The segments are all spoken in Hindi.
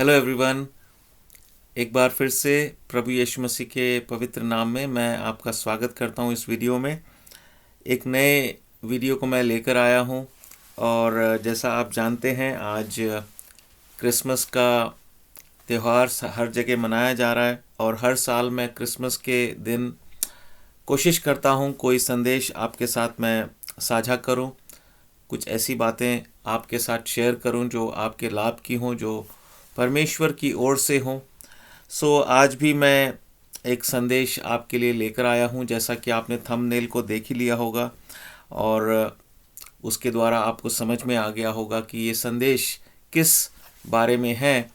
Hello everyone. एक बार फिर से प्रभु यीशु मसीह के पवित्र नाम में मैं आपका स्वागत करता हूं इस वीडियो में। एक नए वीडियो को मैं लेकर आया हूं और जैसा आप जानते हैं आज क्रिसमस का त्यौहार हर जगह मनाया जा रहा है और हर साल मैं क्रिसमस के दिन कोशिश करता हूं कोई संदेश आपके साथ मैं साझा करूं, कुछ ऐसी बातें आपके साथ शेयर करूं जो आपके लाभ की हों, जो परमेश्वर की ओर से हों। आज भी मैं एक संदेश आपके लिए लेकर आया हूं, जैसा कि आपने थंबनेल को देख ही लिया होगा और उसके द्वारा आपको समझ में आ गया होगा कि ये संदेश किस बारे में है।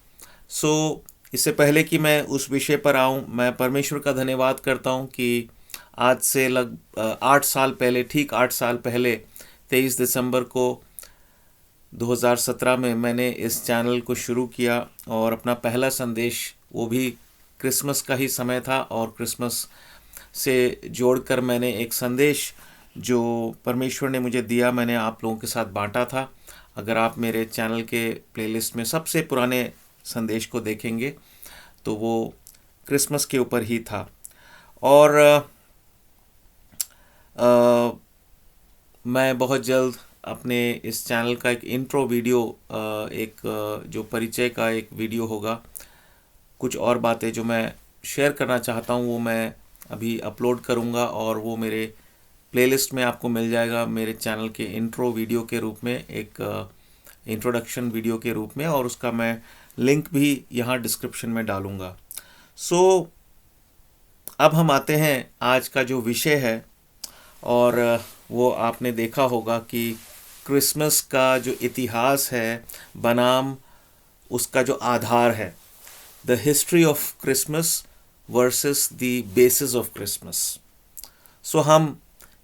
इससे पहले कि मैं उस विषय पर आऊं, मैं परमेश्वर का धन्यवाद करता हूं कि आज से लगभग 8 साल पहले, ठीक 8 साल पहले 23 दिसंबर को 2017 में मैंने इस चैनल को शुरू किया और अपना पहला संदेश वो भी क्रिसमस का ही समय था और क्रिसमस से जोड़कर मैंने एक संदेश जो परमेश्वर ने मुझे दिया मैंने आप लोगों के साथ बांटा था। अगर आप मेरे चैनल के प्लेलिस्ट में सबसे पुराने संदेश को देखेंगे तो वो क्रिसमस के ऊपर ही था। और मैं बहुत जल्द अपने इस चैनल का एक इंट्रो वीडियो, जो परिचय का एक वीडियो होगा, कुछ और बातें जो मैं शेयर करना चाहता हूँ वो मैं अभी अपलोड करूँगा और वो मेरे प्लेलिस्ट में आपको मिल जाएगा, मेरे चैनल के इंट्रो वीडियो के रूप में, एक इंट्रोडक्शन वीडियो के रूप में, और उसका मैं लिंक भी यहाँ डिस्क्रिप्शन में डालूँगा। अब हम आते हैं आज का जो विषय है, और वो आपने देखा होगा कि क्रिसमस का जो इतिहास है बनाम उसका जो आधार है, the history of Christmas versus the basis of Christmas. हम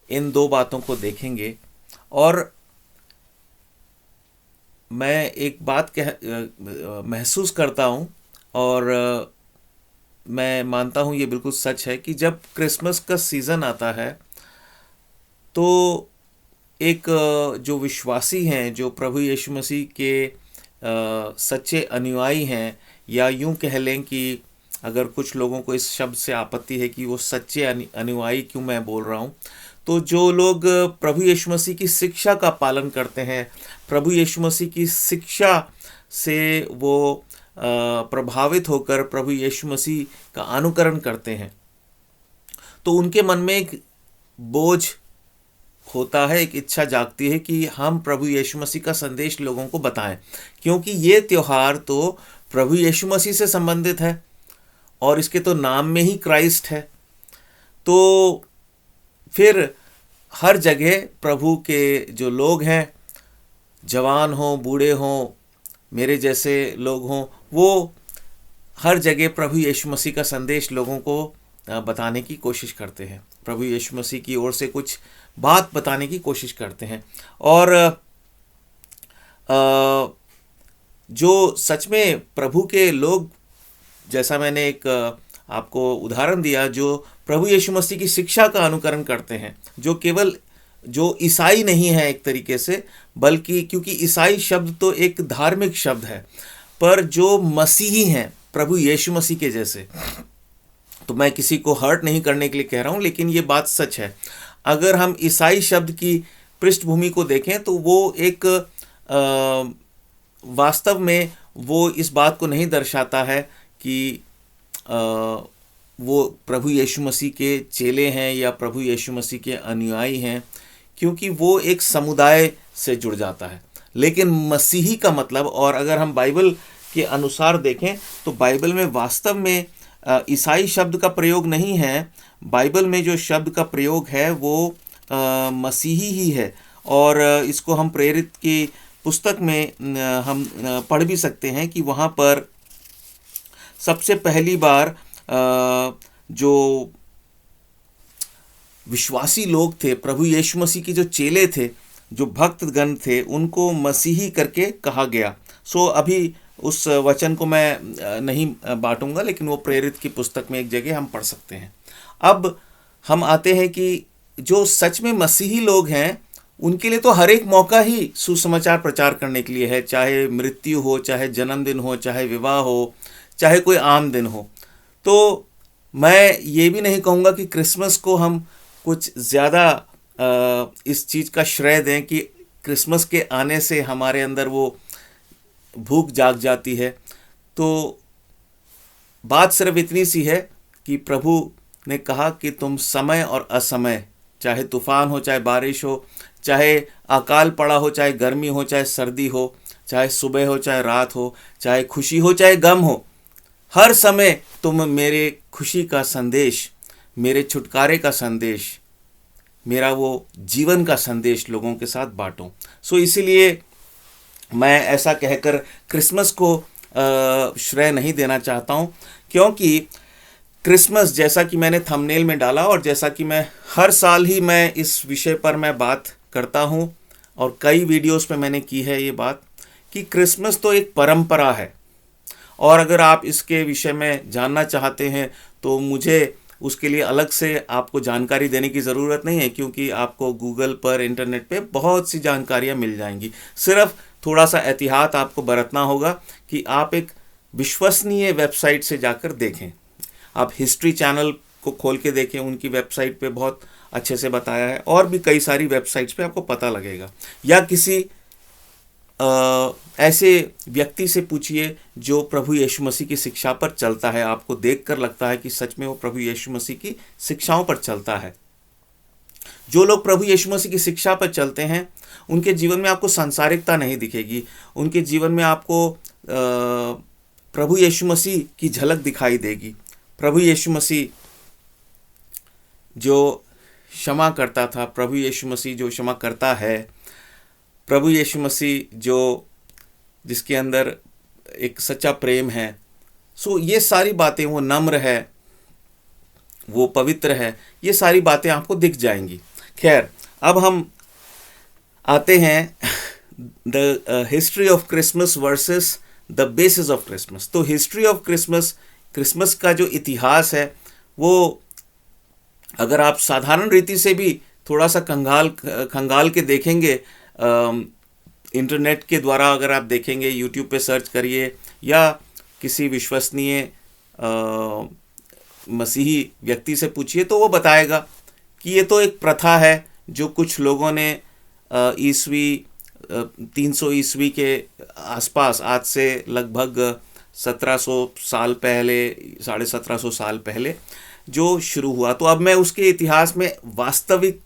इन दो बातों को देखेंगे और मैं एक बात महसूस करता हूँ और मैं मानता हूँ ये बिल्कुल सच है कि जब क्रिसमस का सीज़न आता है तो एक जो विश्वासी हैं, जो प्रभु यीशु मसीह के सच्चे अनुयायी हैं, या यूं कह लें कि अगर कुछ लोगों को इस शब्द से आपत्ति है कि वो सच्चे अनुयायी क्यों मैं बोल रहा हूं, तो जो लोग प्रभु यीशु मसीह की शिक्षा का पालन करते हैं, प्रभु यीशु मसीह की शिक्षा से वो प्रभावित होकर प्रभु यीशु मसीह का अनुकरण करते हैं, तो उनके मन में एक बोझ होता है, एक इच्छा जागती है कि हम प्रभु यीशु मसीह का संदेश लोगों को बताएं, क्योंकि ये त्यौहार तो प्रभु यीशु मसीह से संबंधित है और इसके तो नाम में ही क्राइस्ट है। तो फिर हर जगह प्रभु के जो लोग हैं, जवान हों, बूढ़े हों, मेरे जैसे लोग हों, वो हर जगह प्रभु यीशु मसीह का संदेश लोगों को बताने की कोशिश करते हैं, प्रभु यीशु मसीह की ओर से कुछ बात बताने की कोशिश करते हैं। और जो सच में प्रभु के लोग, जैसा मैंने एक आपको उदाहरण दिया, जो प्रभु यीशु मसीह की शिक्षा का अनुकरण करते हैं, जो केवल जो ईसाई नहीं है एक तरीके से, बल्कि क्योंकि ईसाई शब्द तो एक धार्मिक शब्द है, पर जो मसीही हैं प्रभु यीशु मसीह के जैसे, तो मैं किसी को हर्ट नहीं करने के लिए कह रहा हूँ, लेकिन ये बात सच है। अगर हम ईसाई शब्द की पृष्ठभूमि को देखें तो वो एक वास्तव में वो इस बात को नहीं दर्शाता है कि वो प्रभु यीशु मसीह के चेले हैं या प्रभु यीशु मसीह के अनुयायी हैं, क्योंकि वो एक समुदाय से जुड़ जाता है। लेकिन मसीही का मतलब, और अगर हम बाइबल के अनुसार देखें तो बाइबल में वास्तव में ईसाई शब्द का प्रयोग नहीं है, बाइबल में जो शब्द का प्रयोग है वो मसीही ही है। और इसको हम प्रेरित की पुस्तक में हम पढ़ भी सकते हैं कि वहाँ पर सबसे पहली बार जो विश्वासी लोग थे, प्रभु यीशु मसीह के जो चेले थे, जो भक्तगण थे, उनको मसीही करके कहा गया। अभी उस वचन को मैं नहीं बांटूंगा, लेकिन वो प्रेरित की पुस्तक में एक जगह हम पढ़ सकते हैं। अब हम आते हैं कि जो सच में मसीही लोग हैं उनके लिए तो हर एक मौका ही सुसमाचार प्रचार करने के लिए है, चाहे मृत्यु हो, चाहे जन्मदिन हो, चाहे विवाह हो, चाहे कोई आम दिन हो। तो मैं ये भी नहीं कहूँगा कि क्रिसमस को हम कुछ ज़्यादा इस चीज़ का श्रेय दें कि क्रिसमस के आने से हमारे अंदर वो भूख जाग जाती है। तो बात सिर्फ इतनी सी है कि प्रभु ने कहा कि तुम समय और असमय, चाहे तूफान हो, चाहे बारिश हो, चाहे अकाल पड़ा हो, चाहे गर्मी हो, चाहे सर्दी हो, चाहे सुबह हो, चाहे रात हो, चाहे खुशी हो, चाहे गम हो, हर समय तुम मेरे खुशी का संदेश, मेरे छुटकारे का संदेश, मेरा वो जीवन का संदेश लोगों के साथ बांटो। सो इसीलिए मैं ऐसा कहकर क्रिसमस को श्रेय नहीं देना चाहता हूँ, क्योंकि क्रिसमस, जैसा कि मैंने थंबनेल में डाला और जैसा कि मैं हर साल ही मैं इस विषय पर मैं बात करता हूँ और कई वीडियोस में मैंने की है ये बात, कि क्रिसमस तो एक परंपरा है। और अगर आप इसके विषय में जानना चाहते हैं तो मुझे उसके लिए अलग से आपको जानकारी देने की ज़रूरत नहीं है, क्योंकि आपको गूगल पर, इंटरनेट पे बहुत सी जानकारियाँ मिल जाएंगी। सिर्फ थोड़ा सा एहतियात आपको बरतना होगा कि आप एक विश्वसनीय वेबसाइट से जाकर देखें। आप हिस्ट्री चैनल को खोल के देखें, उनकी वेबसाइट पे बहुत अच्छे से बताया है, और भी कई सारी वेबसाइट्स पे आपको पता लगेगा। या किसी ऐसे व्यक्ति से पूछिए जो प्रभु यीशु मसीह की शिक्षा पर चलता है, आपको देखकर लगता है कि सच में वो प्रभु यीशु मसीह की शिक्षाओं पर चलता है। जो लोग प्रभु यीशु मसीह की शिक्षा पर चलते हैं उनके जीवन में आपको सांसारिकता नहीं दिखेगी, उनके जीवन में आपको प्रभु यीशु मसीह की झलक दिखाई देगी। प्रभु यीशु मसीह जो क्षमा करता था, प्रभु यीशु मसीह जो क्षमा करता है, प्रभु यीशु मसीह जिसके अंदर एक सच्चा प्रेम है। सो ये सारी बातें, वो नम्र है, वो पवित्र है, ये सारी बातें आपको दिख जाएंगी। खैर, अब हम आते हैं the history of Christmas versus the basis of Christmas. तो हिस्ट्री ऑफ क्रिसमस, क्रिसमस का जो इतिहास है, वो अगर आप साधारण रीति से भी थोड़ा सा खंगाल के देखेंगे, इंटरनेट के द्वारा अगर आप देखेंगे, यूट्यूब पे सर्च करिए या किसी विश्वसनीय मसीही व्यक्ति से पूछिए, तो वो बताएगा कि ये तो एक प्रथा है जो कुछ लोगों ने ईस्वी 300 ईस्वी के आसपास, आज से लगभग 1700 साल पहले, 1750 साल पहले जो शुरू हुआ। तो अब मैं उसके इतिहास में वास्तविक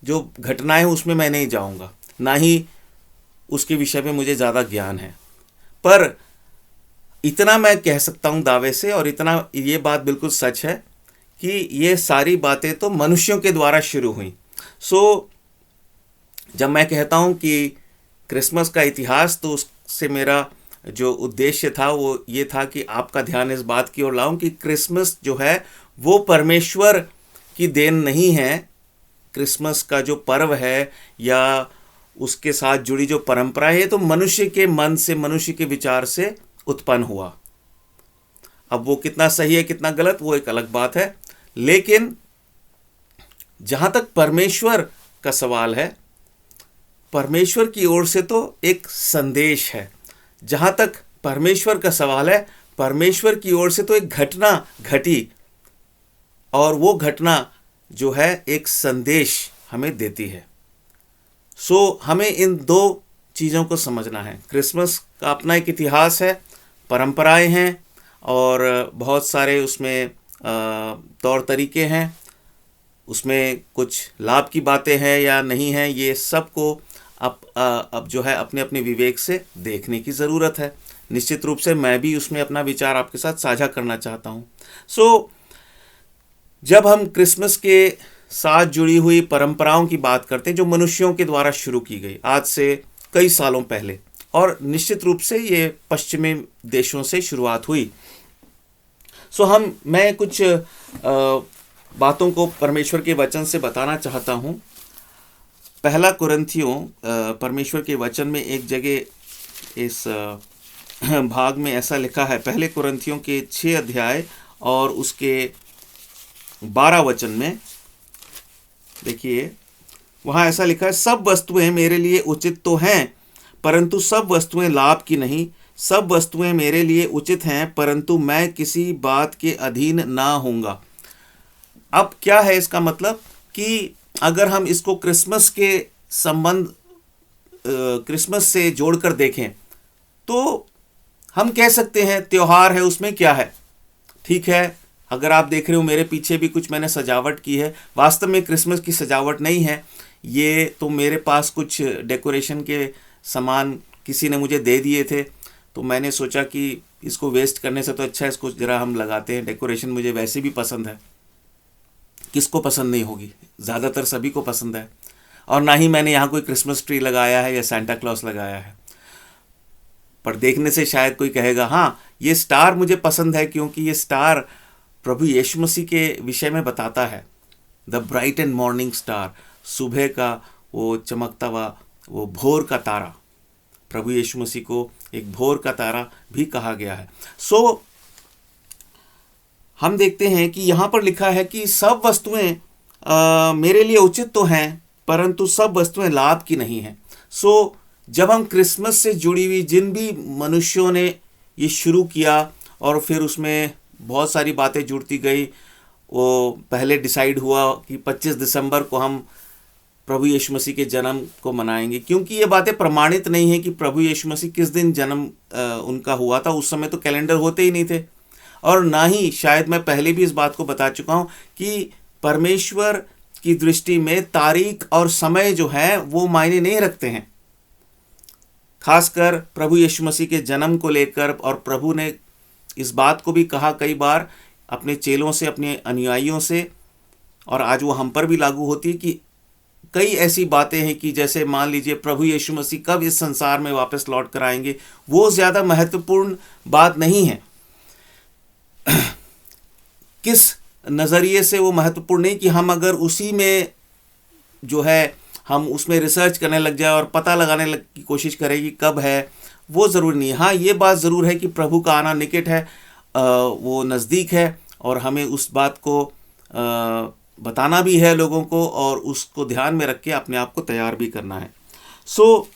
जो घटनाएं उसमें मैं नहीं जाऊंगा, ना ही उसके विषय में मुझे ज़्यादा ज्ञान है। पर इतना मैं कह सकता हूँ दावे से, और इतना ये बात बिल्कुल सच है कि ये सारी बातें तो मनुष्यों के द्वारा शुरू हुई। सो जब मैं कहता हूँ कि क्रिसमस का इतिहास, तो उससे मेरा जो उद्देश्य था वो ये था कि आपका ध्यान इस बात की ओर लाऊं कि क्रिसमस जो है वो परमेश्वर की देन नहीं है। क्रिसमस का जो पर्व है या उसके साथ जुड़ी जो परंपरा है, तो मनुष्य के मन से, मनुष्य के विचार से उत्पन्न हुआ। अब वो कितना सही है कितना गलत वो एक अलग बात है, लेकिन जहां तक परमेश्वर का सवाल है, परमेश्वर की ओर से तो एक संदेश है। जहां तक परमेश्वर का सवाल है, परमेश्वर की ओर से तो एक घटना घटी, और वो घटना जो है एक संदेश हमें देती है। सो हमें इन दो चीज़ों को समझना है। क्रिसमस का अपना एक इतिहास है, परंपराएं हैं, और बहुत सारे उसमें तौर तरीके हैं, उसमें कुछ लाभ की बातें हैं या नहीं हैं, ये सब को अब जो है अपने अपने विवेक से देखने की ज़रूरत है। निश्चित रूप से मैं भी उसमें अपना विचार आपके साथ साझा करना चाहता हूँ। सो जब हम क्रिसमस के साथ जुड़ी हुई परंपराओं की बात करते हैं जो मनुष्यों के द्वारा शुरू की गई आज से कई सालों पहले, और निश्चित रूप से ये पश्चिमी देशों से शुरुआत हुई। सो मैं कुछ बातों को परमेश्वर के वचन से बताना चाहता हूँ। पहला कुरिन्थियों, परमेश्वर के वचन में एक जगह इस भाग में ऐसा लिखा है, पहले कुरिन्थियों के 6 अध्याय और उसके 12 वचन में देखिए, वहाँ ऐसा लिखा है, सब वस्तुएं मेरे लिए उचित तो हैं, परंतु सब वस्तुएं लाभ की नहीं। सब वस्तुएं मेरे लिए उचित हैं, परंतु मैं किसी बात के अधीन ना होऊंगा। अब क्या है इसका मतलब कि अगर हम इसको क्रिसमस के संबंध क्रिसमस से जोड़कर देखें तो हम कह सकते हैं त्योहार है, उसमें क्या है, ठीक है। अगर आप देख रहे हो मेरे पीछे भी कुछ मैंने सजावट की है, वास्तव में क्रिसमस की सजावट नहीं है ये, तो मेरे पास कुछ डेकोरेशन के सामान किसी ने मुझे दे दिए थे, तो मैंने सोचा कि इसको वेस्ट करने से तो अच्छा है इसको ज़रा हम लगाते हैं। डेकोरेशन मुझे वैसे भी पसंद है, किसको पसंद नहीं होगी, ज़्यादातर सभी को पसंद है। और ना ही मैंने यहाँ कोई क्रिसमस ट्री लगाया है या सेंटा क्लॉस लगाया है, पर देखने से शायद कोई कहेगा हाँ ये स्टार मुझे पसंद है, क्योंकि ये स्टार प्रभु यीशु मसीह के विषय में बताता है। The bright and morning star, सुबह का वो चमकता हुआ वो भोर का तारा, प्रभु यीशु मसीह को एक भोर का तारा भी कहा गया है। सो हम देखते हैं कि यहाँ पर लिखा है कि सब वस्तुएं मेरे लिए उचित तो हैं, परंतु सब वस्तुएं लाभ की नहीं हैं। सो जब हम क्रिसमस से जुड़ी हुई जिन भी मनुष्यों ने ये शुरू किया और फिर उसमें बहुत सारी बातें जुड़ती गई, वो पहले डिसाइड हुआ कि 25 दिसंबर को हम प्रभु यीशु मसीह के जन्म को मनाएंगे, क्योंकि ये बातें प्रमाणित नहीं है कि प्रभु यीशु मसीह किस दिन जन्म उनका हुआ था। उस समय तो कैलेंडर होते ही नहीं थे, और ना ही शायद मैं पहले भी इस बात को बता चुका हूँ कि परमेश्वर की दृष्टि में तारीख और समय जो है वो मायने नहीं रखते हैं, खासकर प्रभु यीशु मसीह के जन्म को लेकर। और प्रभु ने इस बात को भी कहा कई बार अपने चेलों से, अपने अनुयायियों से, और आज वो हम पर भी लागू होती है कि कई ऐसी बातें हैं कि जैसे मान लीजिए प्रभु यीशु मसीह कब इस संसार में वापस लौट कर आएंगे, वो ज़्यादा महत्वपूर्ण बात नहीं है। किस नज़रिए से वो महत्वपूर्ण नहीं कि हम अगर उसी में जो है हम उसमें रिसर्च करने लग जाए और पता लगाने की कोशिश करें कि कब है, वो ज़रूरी नहीं। हाँ, ये बात ज़रूर है कि प्रभु का आना निकट है, वो नज़दीक है, और हमें उस बात को बताना भी है लोगों को, और उसको ध्यान में रख के अपने आप को तैयार भी करना है। सो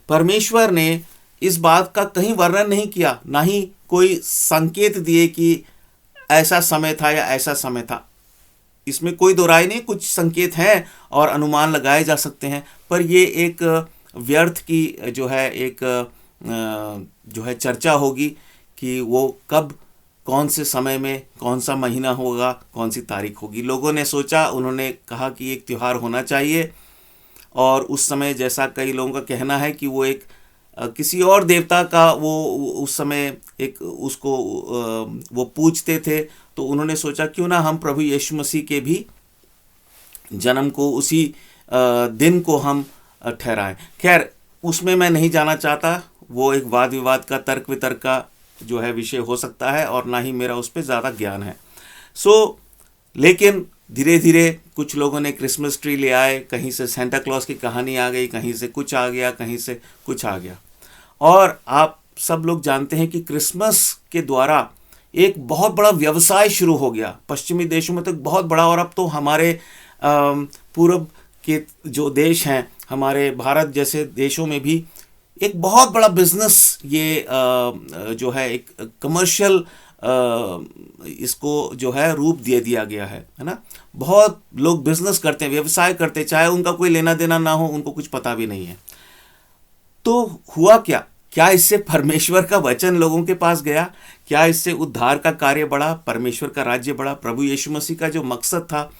परमेश्वर ने इस बात का कहीं वर्णन नहीं किया, ना ही कोई संकेत दिए कि ऐसा समय था या ऐसा समय था। इसमें कोई दो राय नहीं, कुछ संकेत हैं और अनुमान लगाए जा सकते हैं, पर ये एक व्यर्थ की जो है एक जो है चर्चा होगी कि वो कब, कौन से समय में, कौन सा महीना होगा, कौन सी तारीख होगी। लोगों ने सोचा, उन्होंने कहा कि एक त्यौहार होना चाहिए, और उस समय जैसा कई लोगों का कहना है कि वो एक किसी और देवता का वो उस समय एक उसको वो पूजते थे, तो उन्होंने सोचा क्यों ना हम प्रभु यीशु मसीह के भी जन्म को उसी दिन को हम ठहराएं। खैर, उसमें मैं नहीं जाना चाहता, वो एक वाद विवाद का, तर्क वितर्क का जो है विषय हो सकता है, और ना ही मेरा उस पर ज़्यादा ज्ञान है। लेकिन धीरे धीरे कुछ लोगों ने क्रिसमस ट्री ले आए, कहीं से सेंटा क्लॉज की कहानी आ गई, कहीं से कुछ आ गया, कहीं से कुछ आ गया। और आप सब लोग जानते हैं कि क्रिसमस के द्वारा एक बहुत बड़ा व्यवसाय शुरू हो गया पश्चिमी देशों में, तो बहुत बड़ा, और अब तो हमारे पूर्व के जो देश हैं, हमारे भारत जैसे देशों में भी एक बहुत बड़ा बिजनेस ये जो है एक कमर्शियल इसको जो है रूप दे दिया गया है ना। बहुत लोग बिजनेस करते हैं, व्यवसाय करते हैं, चाहे उनका कोई लेना देना ना हो, उनको कुछ पता भी नहीं है। तो हुआ क्या, क्या इससे परमेश्वर का वचन लोगों के पास गया? क्या इससे उद्धार का कार्य बढ़ा, परमेश्वर का राज्य बढ़ा, प्रभु यीशु मसीह का जो मकसद था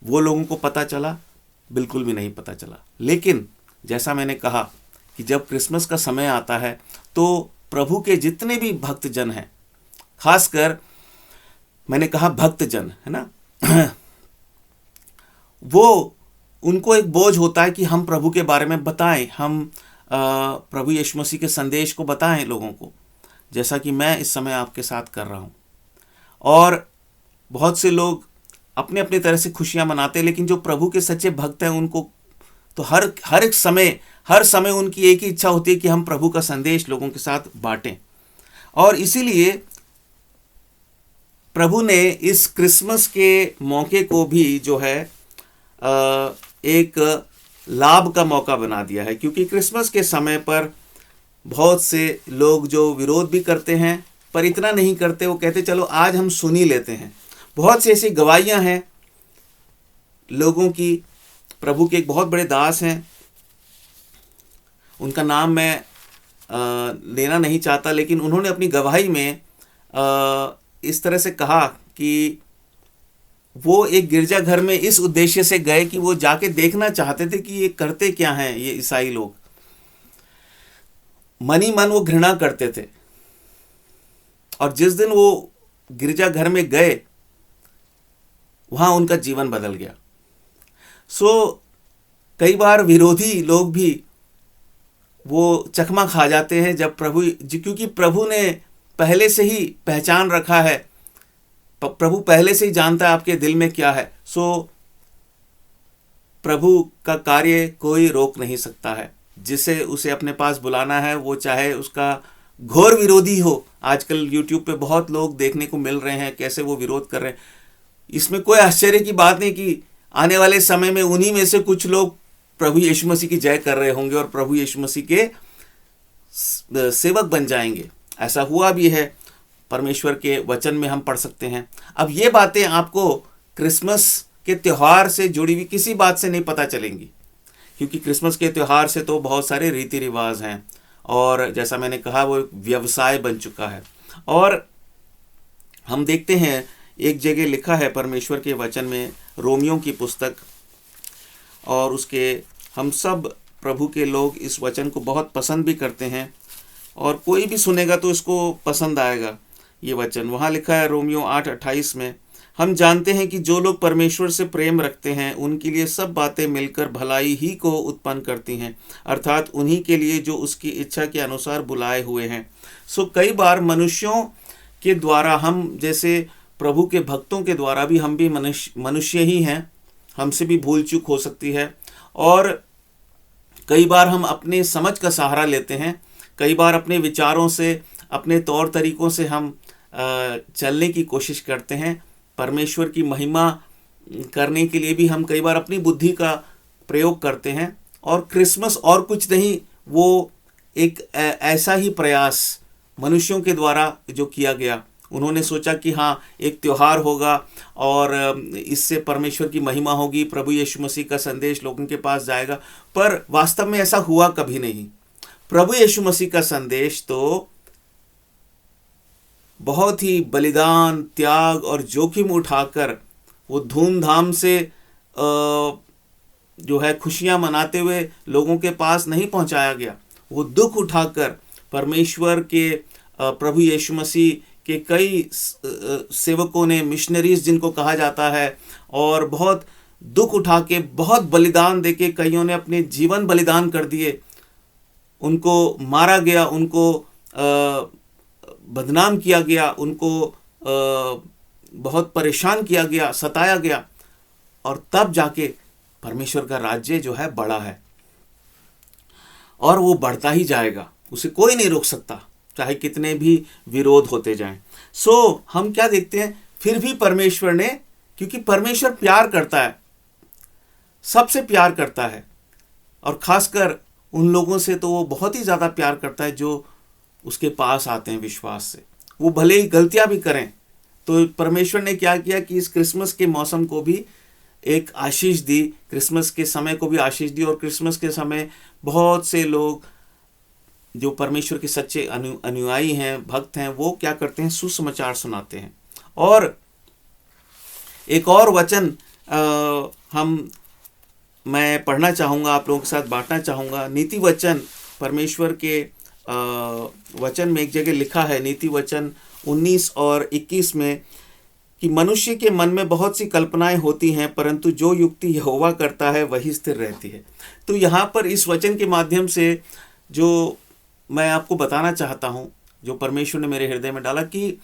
वो लोगों को पता चला? बिल्कुल भी नहीं पता चला। लेकिन जैसा मैंने कहा कि जब क्रिसमस का समय आता है तो प्रभु के जितने भी भक्तजन हैं, खासकर मैंने कहा भक्तजन, है ना, वो उनको एक बोझ होता है कि हम प्रभु के बारे में बताएं, हम प्रभु यीशु मसीह के संदेश को बताएं लोगों को, जैसा कि मैं इस समय आपके साथ कर रहा हूं। और बहुत से लोग अपने अपने तरह से खुशियां मनाते हैं, लेकिन जो प्रभु के सच्चे भक्त हैं उनको तो हर समय उनकी एक ही इच्छा होती है कि हम प्रभु का संदेश लोगों के साथ बांटें। और इसीलिए प्रभु ने इस क्रिसमस के मौके को भी जो है एक लाभ का मौका बना दिया है, क्योंकि क्रिसमस के समय पर बहुत से लोग जो विरोध भी करते हैं, पर इतना नहीं करते, वो कहते चलो आज हम सुन ही लेते हैं। बहुत सी ऐसी गवाहियां हैं लोगों की। प्रभु के एक बहुत बड़े दास हैं, उनका नाम मैं लेना नहीं चाहता, लेकिन उन्होंने अपनी गवाही में इस तरह से कहा कि वो एक गिरजाघर में इस उद्देश्य से गए कि वो जाके देखना चाहते थे कि ये करते क्या हैं ये ईसाई लोग। मन ही मन वो घृणा करते थे, और जिस दिन वो गिरजाघर में गए वहां उनका जीवन बदल गया। कई बार विरोधी लोग भी वो चकमा खा जाते हैं जब क्योंकि प्रभु ने पहले से ही पहचान रखा है, प्रभु पहले से ही जानता है आपके दिल में क्या है। प्रभु का कार्य कोई रोक नहीं सकता है। जिसे उसे अपने पास बुलाना है, वो चाहे उसका घोर विरोधी हो। आजकल YouTube पे बहुत लोग देखने को मिल रहे हैं कैसे वो विरोध कर रहे हैं। इसमें कोई आश्चर्य की बात नहीं कि आने वाले समय में उन्हीं में से कुछ लोग प्रभु यीशु मसीह की जय कर रहे होंगे और प्रभु यीशु मसीह के सेवक बन जाएंगे। ऐसा हुआ भी है, परमेश्वर के वचन में हम पढ़ सकते हैं। अब ये बातें आपको क्रिसमस के त्यौहार से जुड़ी हुई किसी बात से नहीं पता चलेंगी, क्योंकि क्रिसमस के त्यौहार से तो बहुत सारे रीति रिवाज हैं, और जैसा मैंने कहा वो व्यवसाय बन चुका है। और हम देखते हैं एक जगह लिखा है परमेश्वर के वचन में, रोमियो की पुस्तक, और उसके हम सब प्रभु के लोग इस वचन को बहुत पसंद भी करते हैं, और कोई भी सुनेगा तो इसको पसंद आएगा ये वचन। वहाँ लिखा है रोमियो 8:28 में, हम जानते हैं कि जो लोग परमेश्वर से प्रेम रखते हैं उनके लिए सब बातें मिलकर भलाई ही को उत्पन्न करती हैं, अर्थात उन्हीं के लिए जो उसकी इच्छा के अनुसार बुलाए हुए हैं। कई बार मनुष्यों के द्वारा, हम जैसे प्रभु के भक्तों के द्वारा भी, हम भी मनुष्य ही हैं, हमसे भी भूल चूक हो सकती है, और कई बार हम अपने समझ का सहारा लेते हैं, कई बार अपने विचारों से, अपने तौर तरीकों से हम चलने की कोशिश करते हैं। परमेश्वर की महिमा करने के लिए भी हम कई बार अपनी बुद्धि का प्रयोग करते हैं। और क्रिसमस और कुछ नहीं, वो एक ऐसा ही प्रयास मनुष्यों के द्वारा जो किया गया। उन्होंने सोचा कि हाँ, एक त्यौहार होगा और इससे परमेश्वर की महिमा होगी, प्रभु यीशु मसीह का संदेश लोगों के पास जाएगा, पर वास्तव में ऐसा हुआ कभी नहीं। प्रभु यीशु मसीह का संदेश तो बहुत ही बलिदान, त्याग और जोखिम उठाकर वो धूमधाम से जो है खुशियां मनाते हुए लोगों के पास नहीं पहुंचाया गया। वो दुख उठाकर परमेश्वर के प्रभु यीशु मसीह के कई सेवकों ने, मिशनरीज जिनको कहा जाता है, और बहुत दुख उठा के, बहुत बलिदान देके, कईयों ने अपने जीवन बलिदान कर दिए। उनको मारा गया, उनको बदनाम किया गया, उनको बहुत परेशान किया गया, सताया गया, और तब जाके परमेश्वर का राज्य जो है बड़ा है, और वो बढ़ता ही जाएगा। उसे कोई नहीं रोक सकता, चाहे कितने भी विरोध होते जाएं। हम क्या देखते हैं, फिर भी परमेश्वर ने, क्योंकि परमेश्वर प्यार करता है, सबसे प्यार करता है, और खासकर उन लोगों से तो वो बहुत ही ज़्यादा प्यार करता है जो उसके पास आते हैं विश्वास से। वो भले ही गलतियां भी करें, तो परमेश्वर ने क्या किया कि इस क्रिसमस के मौसम को भी एक आशीष दी, क्रिसमस के समय को भी आशीष दी। और क्रिसमस के समय बहुत से लोग जो परमेश्वर के सच्चे अनुयायी हैं, भक्त हैं, वो क्या करते हैं, सुसमाचार सुनाते हैं। और एक और वचन मैं पढ़ना चाहूँगा, आप लोगों के साथ बांटना चाहूँगा। नीति वचन, परमेश्वर के वचन में एक जगह लिखा है, नीति वचन 19 और 21 में, कि मनुष्य के मन में बहुत सी कल्पनाएं होती हैं, परंतु जो युक्ति यहोवा करता है वही स्थिर रहती है। तो यहाँ पर इस वचन के माध्यम से जो मैं आपको बताना चाहता हूँ, जो परमेश्वर ने मेरे हृदय में डाला, कि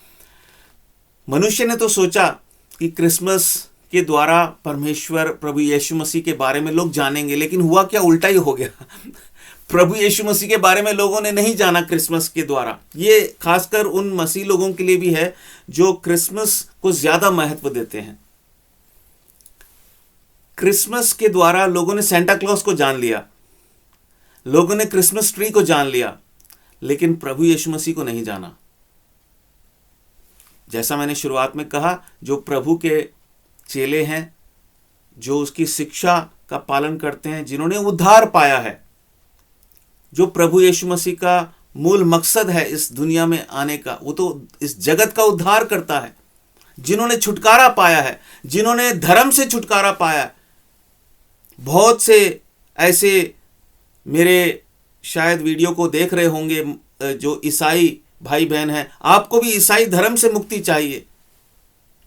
मनुष्य ने तो सोचा कि क्रिसमस के द्वारा परमेश्वर प्रभु यीशु मसीह के बारे में लोग जानेंगे, लेकिन हुआ क्या, उल्टा ही हो गया। प्रभु यीशु मसीह के बारे में लोगों ने नहीं जाना क्रिसमस के द्वारा। ये खासकर उन मसीह लोगों के लिए भी है जो क्रिसमस को ज्यादा महत्व देते हैं। क्रिसमस के द्वारा लोगों ने सेंटा क्लॉज को जान लिया, लोगों ने क्रिसमस ट्री को जान लिया, लेकिन प्रभु यीशु मसीह को नहीं जाना। जैसा मैंने शुरुआत में कहा, जो प्रभु के चेले हैं, जो उसकी शिक्षा का पालन करते हैं, जिन्होंने उद्धार पाया है, जो प्रभु यीशु मसीह का मूल मकसद है इस दुनिया में आने का, वो तो इस जगत का उद्धार करता है, जिन्होंने छुटकारा पाया है, जिन्होंने धर्म से छुटकारा पाया है। बहुत से ऐसे मेरे शायद वीडियो को देख रहे होंगे जो ईसाई भाई बहन हैं, आपको भी ईसाई धर्म से मुक्ति चाहिए,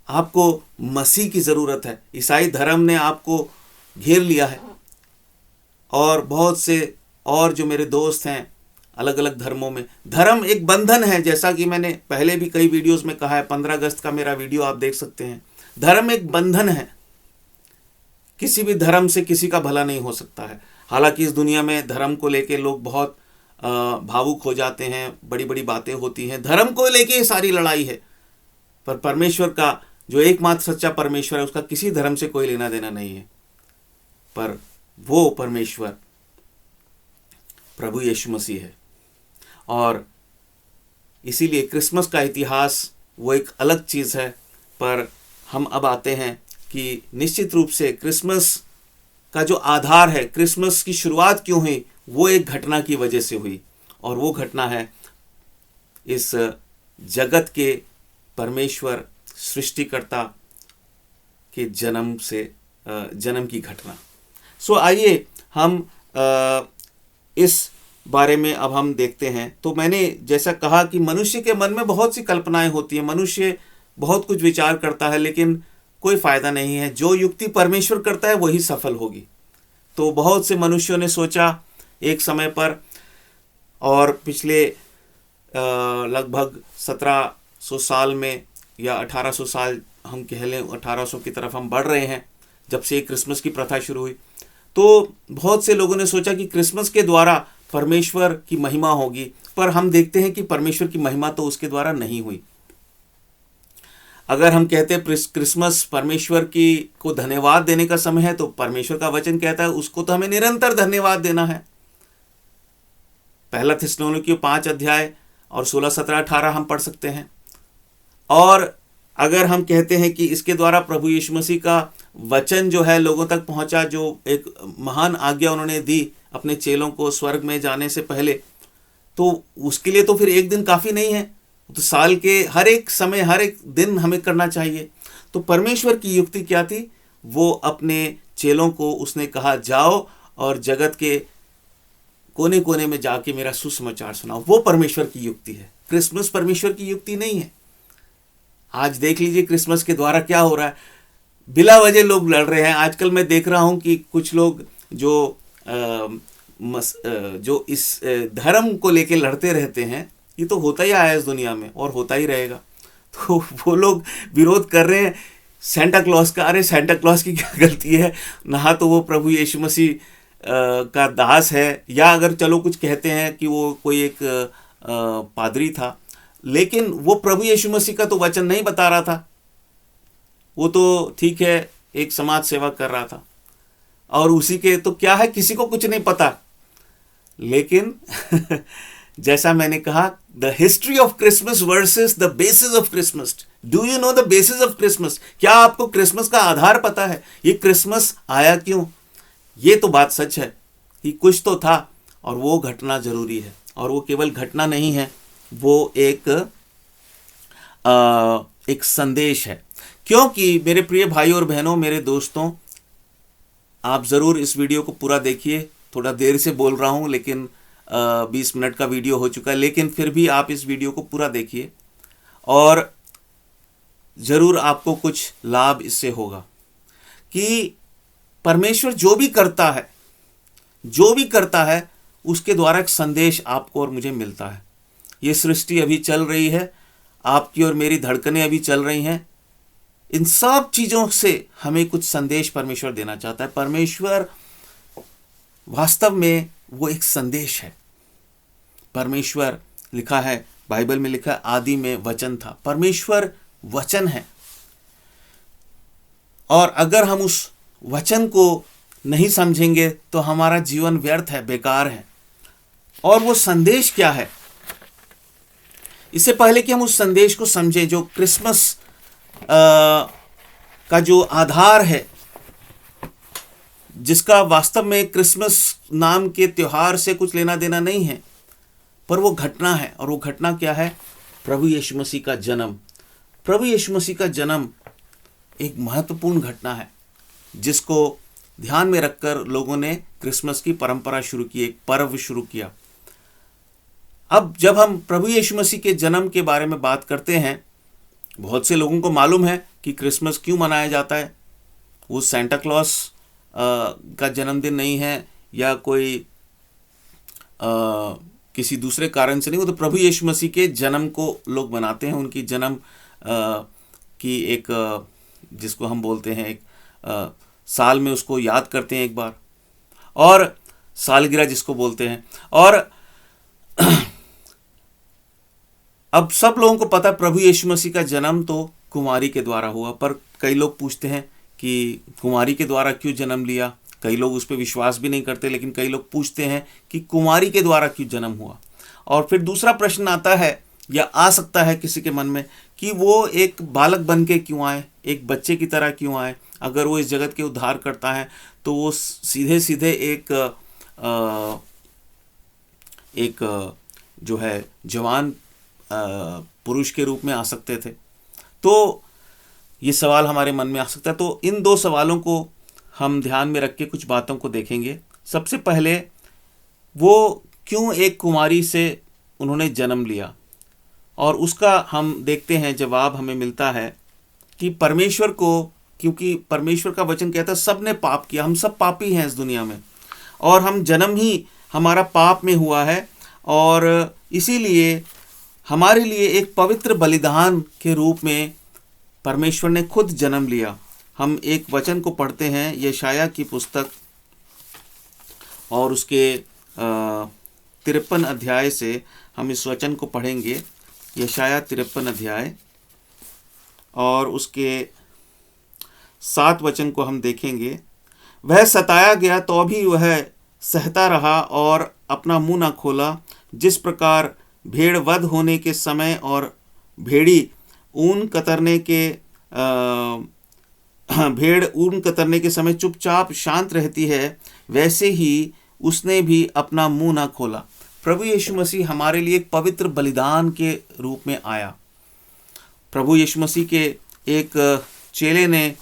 आपको मसीह की ज़रूरत है। ईसाई धर्म ने आपको घेर लिया है, और बहुत से और जो मेरे दोस्त हैं अलग अलग धर्मों में, धर्म एक बंधन है, जैसा कि मैंने पहले भी कई वीडियोस में कहा है। 15 अगस्त का मेरा वीडियो आप देख सकते हैं। धर्म एक बंधन है, किसी भी धर्म से किसी का भला नहीं हो सकता है। हालांकि इस दुनिया में धर्म को लेके लोग बहुत भावुक हो जाते हैं, बड़ी बड़ी बातें होती हैं, धर्म को लेके सारी लड़ाई है, पर परमेश्वर का जो एकमात्र सच्चा परमेश्वर है, उसका किसी धर्म से कोई लेना देना नहीं है। पर वो परमेश्वर प्रभु यीशु मसीह है, और इसीलिए क्रिसमस का इतिहास वो एक अलग चीज़ है। पर हम अब आते हैं कि निश्चित रूप से क्रिसमस का जो आधार है, क्रिसमस की शुरुआत क्यों हुई, वो एक घटना की वजह से हुई, और वो घटना है इस जगत के परमेश्वर सृष्टिकर्ता के जन्म की घटना। सो आइए हम इस बारे में अब हम देखते हैं। तो मैंने जैसा कहा कि मनुष्य के मन में बहुत सी कल्पनाएं होती हैं, मनुष्य बहुत कुछ विचार करता है, लेकिन कोई फायदा नहीं है। जो युक्ति परमेश्वर करता है वही सफल होगी। तो बहुत से मनुष्यों ने सोचा एक समय पर, और पिछले लगभग 1700 साल में या 1800 साल हम कह लें, 1800 की तरफ हम बढ़ रहे हैं, जब से क्रिसमस की प्रथा शुरू हुई, तो बहुत से लोगों ने सोचा कि क्रिसमस के द्वारा परमेश्वर की महिमा होगी। पर हम देखते हैं कि परमेश्वर की महिमा तो उसके द्वारा नहीं हुई। अगर हम कहते हैं क्रिसमस परमेश्वर की को धन्यवाद देने का समय है, तो परमेश्वर का वचन कहता है उसको तो हमें निरंतर धन्यवाद देना है। पहला थिस्सलुनीकियों 5 अध्याय और 16, 17, 18 हम पढ़ सकते हैं। और अगर हम कहते हैं कि इसके द्वारा प्रभु यीशु मसीह का वचन जो है लोगों तक पहुंचा, जो एक महान आज्ञा उन्होंने दी अपने चेलों को स्वर्ग में जाने से पहले, तो उसके लिए तो फिर एक दिन काफ़ी नहीं है, तो साल के हर एक समय, हर एक दिन हमें करना चाहिए। तो परमेश्वर की युक्ति क्या थी? वो अपने चेलों को उसने कहा, जाओ और जगत के कोने कोने में जाके मेरा सुसमाचार सुनाओ। वो परमेश्वर की युक्ति है। क्रिसमस परमेश्वर की युक्ति नहीं है। आज देख लीजिए क्रिसमस के द्वारा क्या हो रहा है, बिला वजह लोग लड़ रहे हैं। आजकल मैं देख रहा हूं कि कुछ लोग जो इस धर्म को लेके लड़ते रहते हैं, ये तो होता ही आया है इस दुनिया में और होता ही रहेगा। तो वो लोग विरोध कर रहे हैं सेंटा क्लॉज का। अरे सेंटा क्लॉज की क्या गलती है? ना तो वो प्रभु यीशु मसीह का दास है, या अगर चलो कुछ कहते हैं कि वो कोई एक पादरी था, लेकिन वो प्रभु यीशु मसीह का तो वचन नहीं बता रहा था। वो तो ठीक है, एक समाज सेवा कर रहा था, और उसी के तो क्या है, किसी को कुछ नहीं पता। लेकिन जैसा मैंने कहा, the history of Christmas versus the basis of Christmas. Do you know the basis of Christmas? क्या आपको क्रिसमस का आधार पता है? ये क्रिसमस आया क्यों? ये तो बात सच है कि कुछ तो था, और वो घटना जरूरी है। और वो केवल घटना नहीं है, वो एक संदेश है। क्योंकि मेरे प्रिय भाई और बहनों, मेरे दोस्तों, आप ज़रूर इस वीडियो को पूरा देखिए। थोड़ा देर से बोल रहा हूँ, लेकिन 20 मिनट का वीडियो हो चुका है, लेकिन फिर भी आप इस वीडियो को पूरा देखिए, और ज़रूर आपको कुछ लाभ इससे होगा। कि परमेश्वर जो भी करता है उसके द्वारा एक संदेश आपको और मुझे मिलता है। ये सृष्टि अभी चल रही है, आपकी और मेरी धड़कनें अभी चल रही हैं। इन सब चीज़ों से हमें कुछ संदेश परमेश्वर देना चाहता है। परमेश्वर वास्तव में वो एक संदेश है। परमेश्वर, लिखा है बाइबल में, लिखा है आदि में वचन था। परमेश्वर वचन है, और अगर हम उस वचन को नहीं समझेंगे तो हमारा जीवन व्यर्थ है, बेकार है। और वो संदेश क्या है, इससे पहले कि हम उस संदेश को समझें, जो क्रिसमस का जो आधार है, जिसका वास्तव में क्रिसमस नाम के त्योहार से कुछ लेना देना नहीं है, पर वो घटना है। और वो घटना क्या है? प्रभु यीशु मसीह का जन्म। प्रभु यीशु मसीह का जन्म एक महत्वपूर्ण घटना है, जिसको ध्यान में रखकर लोगों ने क्रिसमस की परंपरा शुरू की, एक पर्व शुरू किया। अब जब हम प्रभु यीशु मसीह के जन्म के बारे में बात करते हैं, बहुत से लोगों को मालूम है कि क्रिसमस क्यों मनाया जाता है। वो सेंटा क्लॉस का जन्मदिन नहीं है, या कोई किसी दूसरे कारण से नहीं। वो तो प्रभु यीशु मसीह के जन्म को लोग मनाते हैं, उनकी जन्म की एक जिसको हम बोलते हैं एक साल में उसको याद करते हैं एक बार, और सालगिरह जिसको बोलते हैं। और अब सब लोगों को पता है प्रभु यीशु मसीह का जन्म तो कुंवारी के द्वारा हुआ, पर कई लोग पूछते हैं कि कुंवारी के द्वारा क्यों जन्म लिया। कई लोग उस पर विश्वास भी नहीं करते, लेकिन कई लोग पूछते हैं कि कुंवारी के द्वारा क्यों जन्म हुआ। और फिर दूसरा प्रश्न आता है, या आ सकता है किसी के मन में, कि वो एक बालक बन के क्यों आए, एक बच्चे की तरह क्यों आए। अगर वो इस जगत के उद्धार करता है तो वो सीधे सीधे एक जो है जवान पुरुष के रूप में आ सकते थे। तो ये सवाल हमारे मन में आ सकता है। तो इन दो सवालों को हम ध्यान में रख के कुछ बातों को देखेंगे। सबसे पहले, वो क्यों एक कुमारी से उन्होंने जन्म लिया, और उसका हम देखते हैं जवाब हमें मिलता है कि परमेश्वर को, क्योंकि परमेश्वर का वचन कहता है सब ने पाप किया, हम सब पापी हैं इस दुनिया में, और हम जन्म ही हमारा पाप में हुआ है, और इसीलिए हमारे लिए एक पवित्र बलिदान के रूप में परमेश्वर ने खुद जन्म लिया। हम एक वचन को पढ़ते हैं यशाया की पुस्तक, और उसके 53 अध्याय से हम इस वचन को पढ़ेंगे। यशाया 53 अध्याय और उसके 7 वचन को हम देखेंगे। वह सताया गया तो भी वह सहता रहा और अपना मुंह न खोला। जिस प्रकार भेड़ वध होने के समय और भेड़ ऊन कतरने के समय चुपचाप शांत रहती है, वैसे ही उसने भी अपना मुंह न खोला। प्रभु यीशु मसीह हमारे लिए एक पवित्र बलिदान के रूप में आया। प्रभु यीशु मसीह के एक चेले ने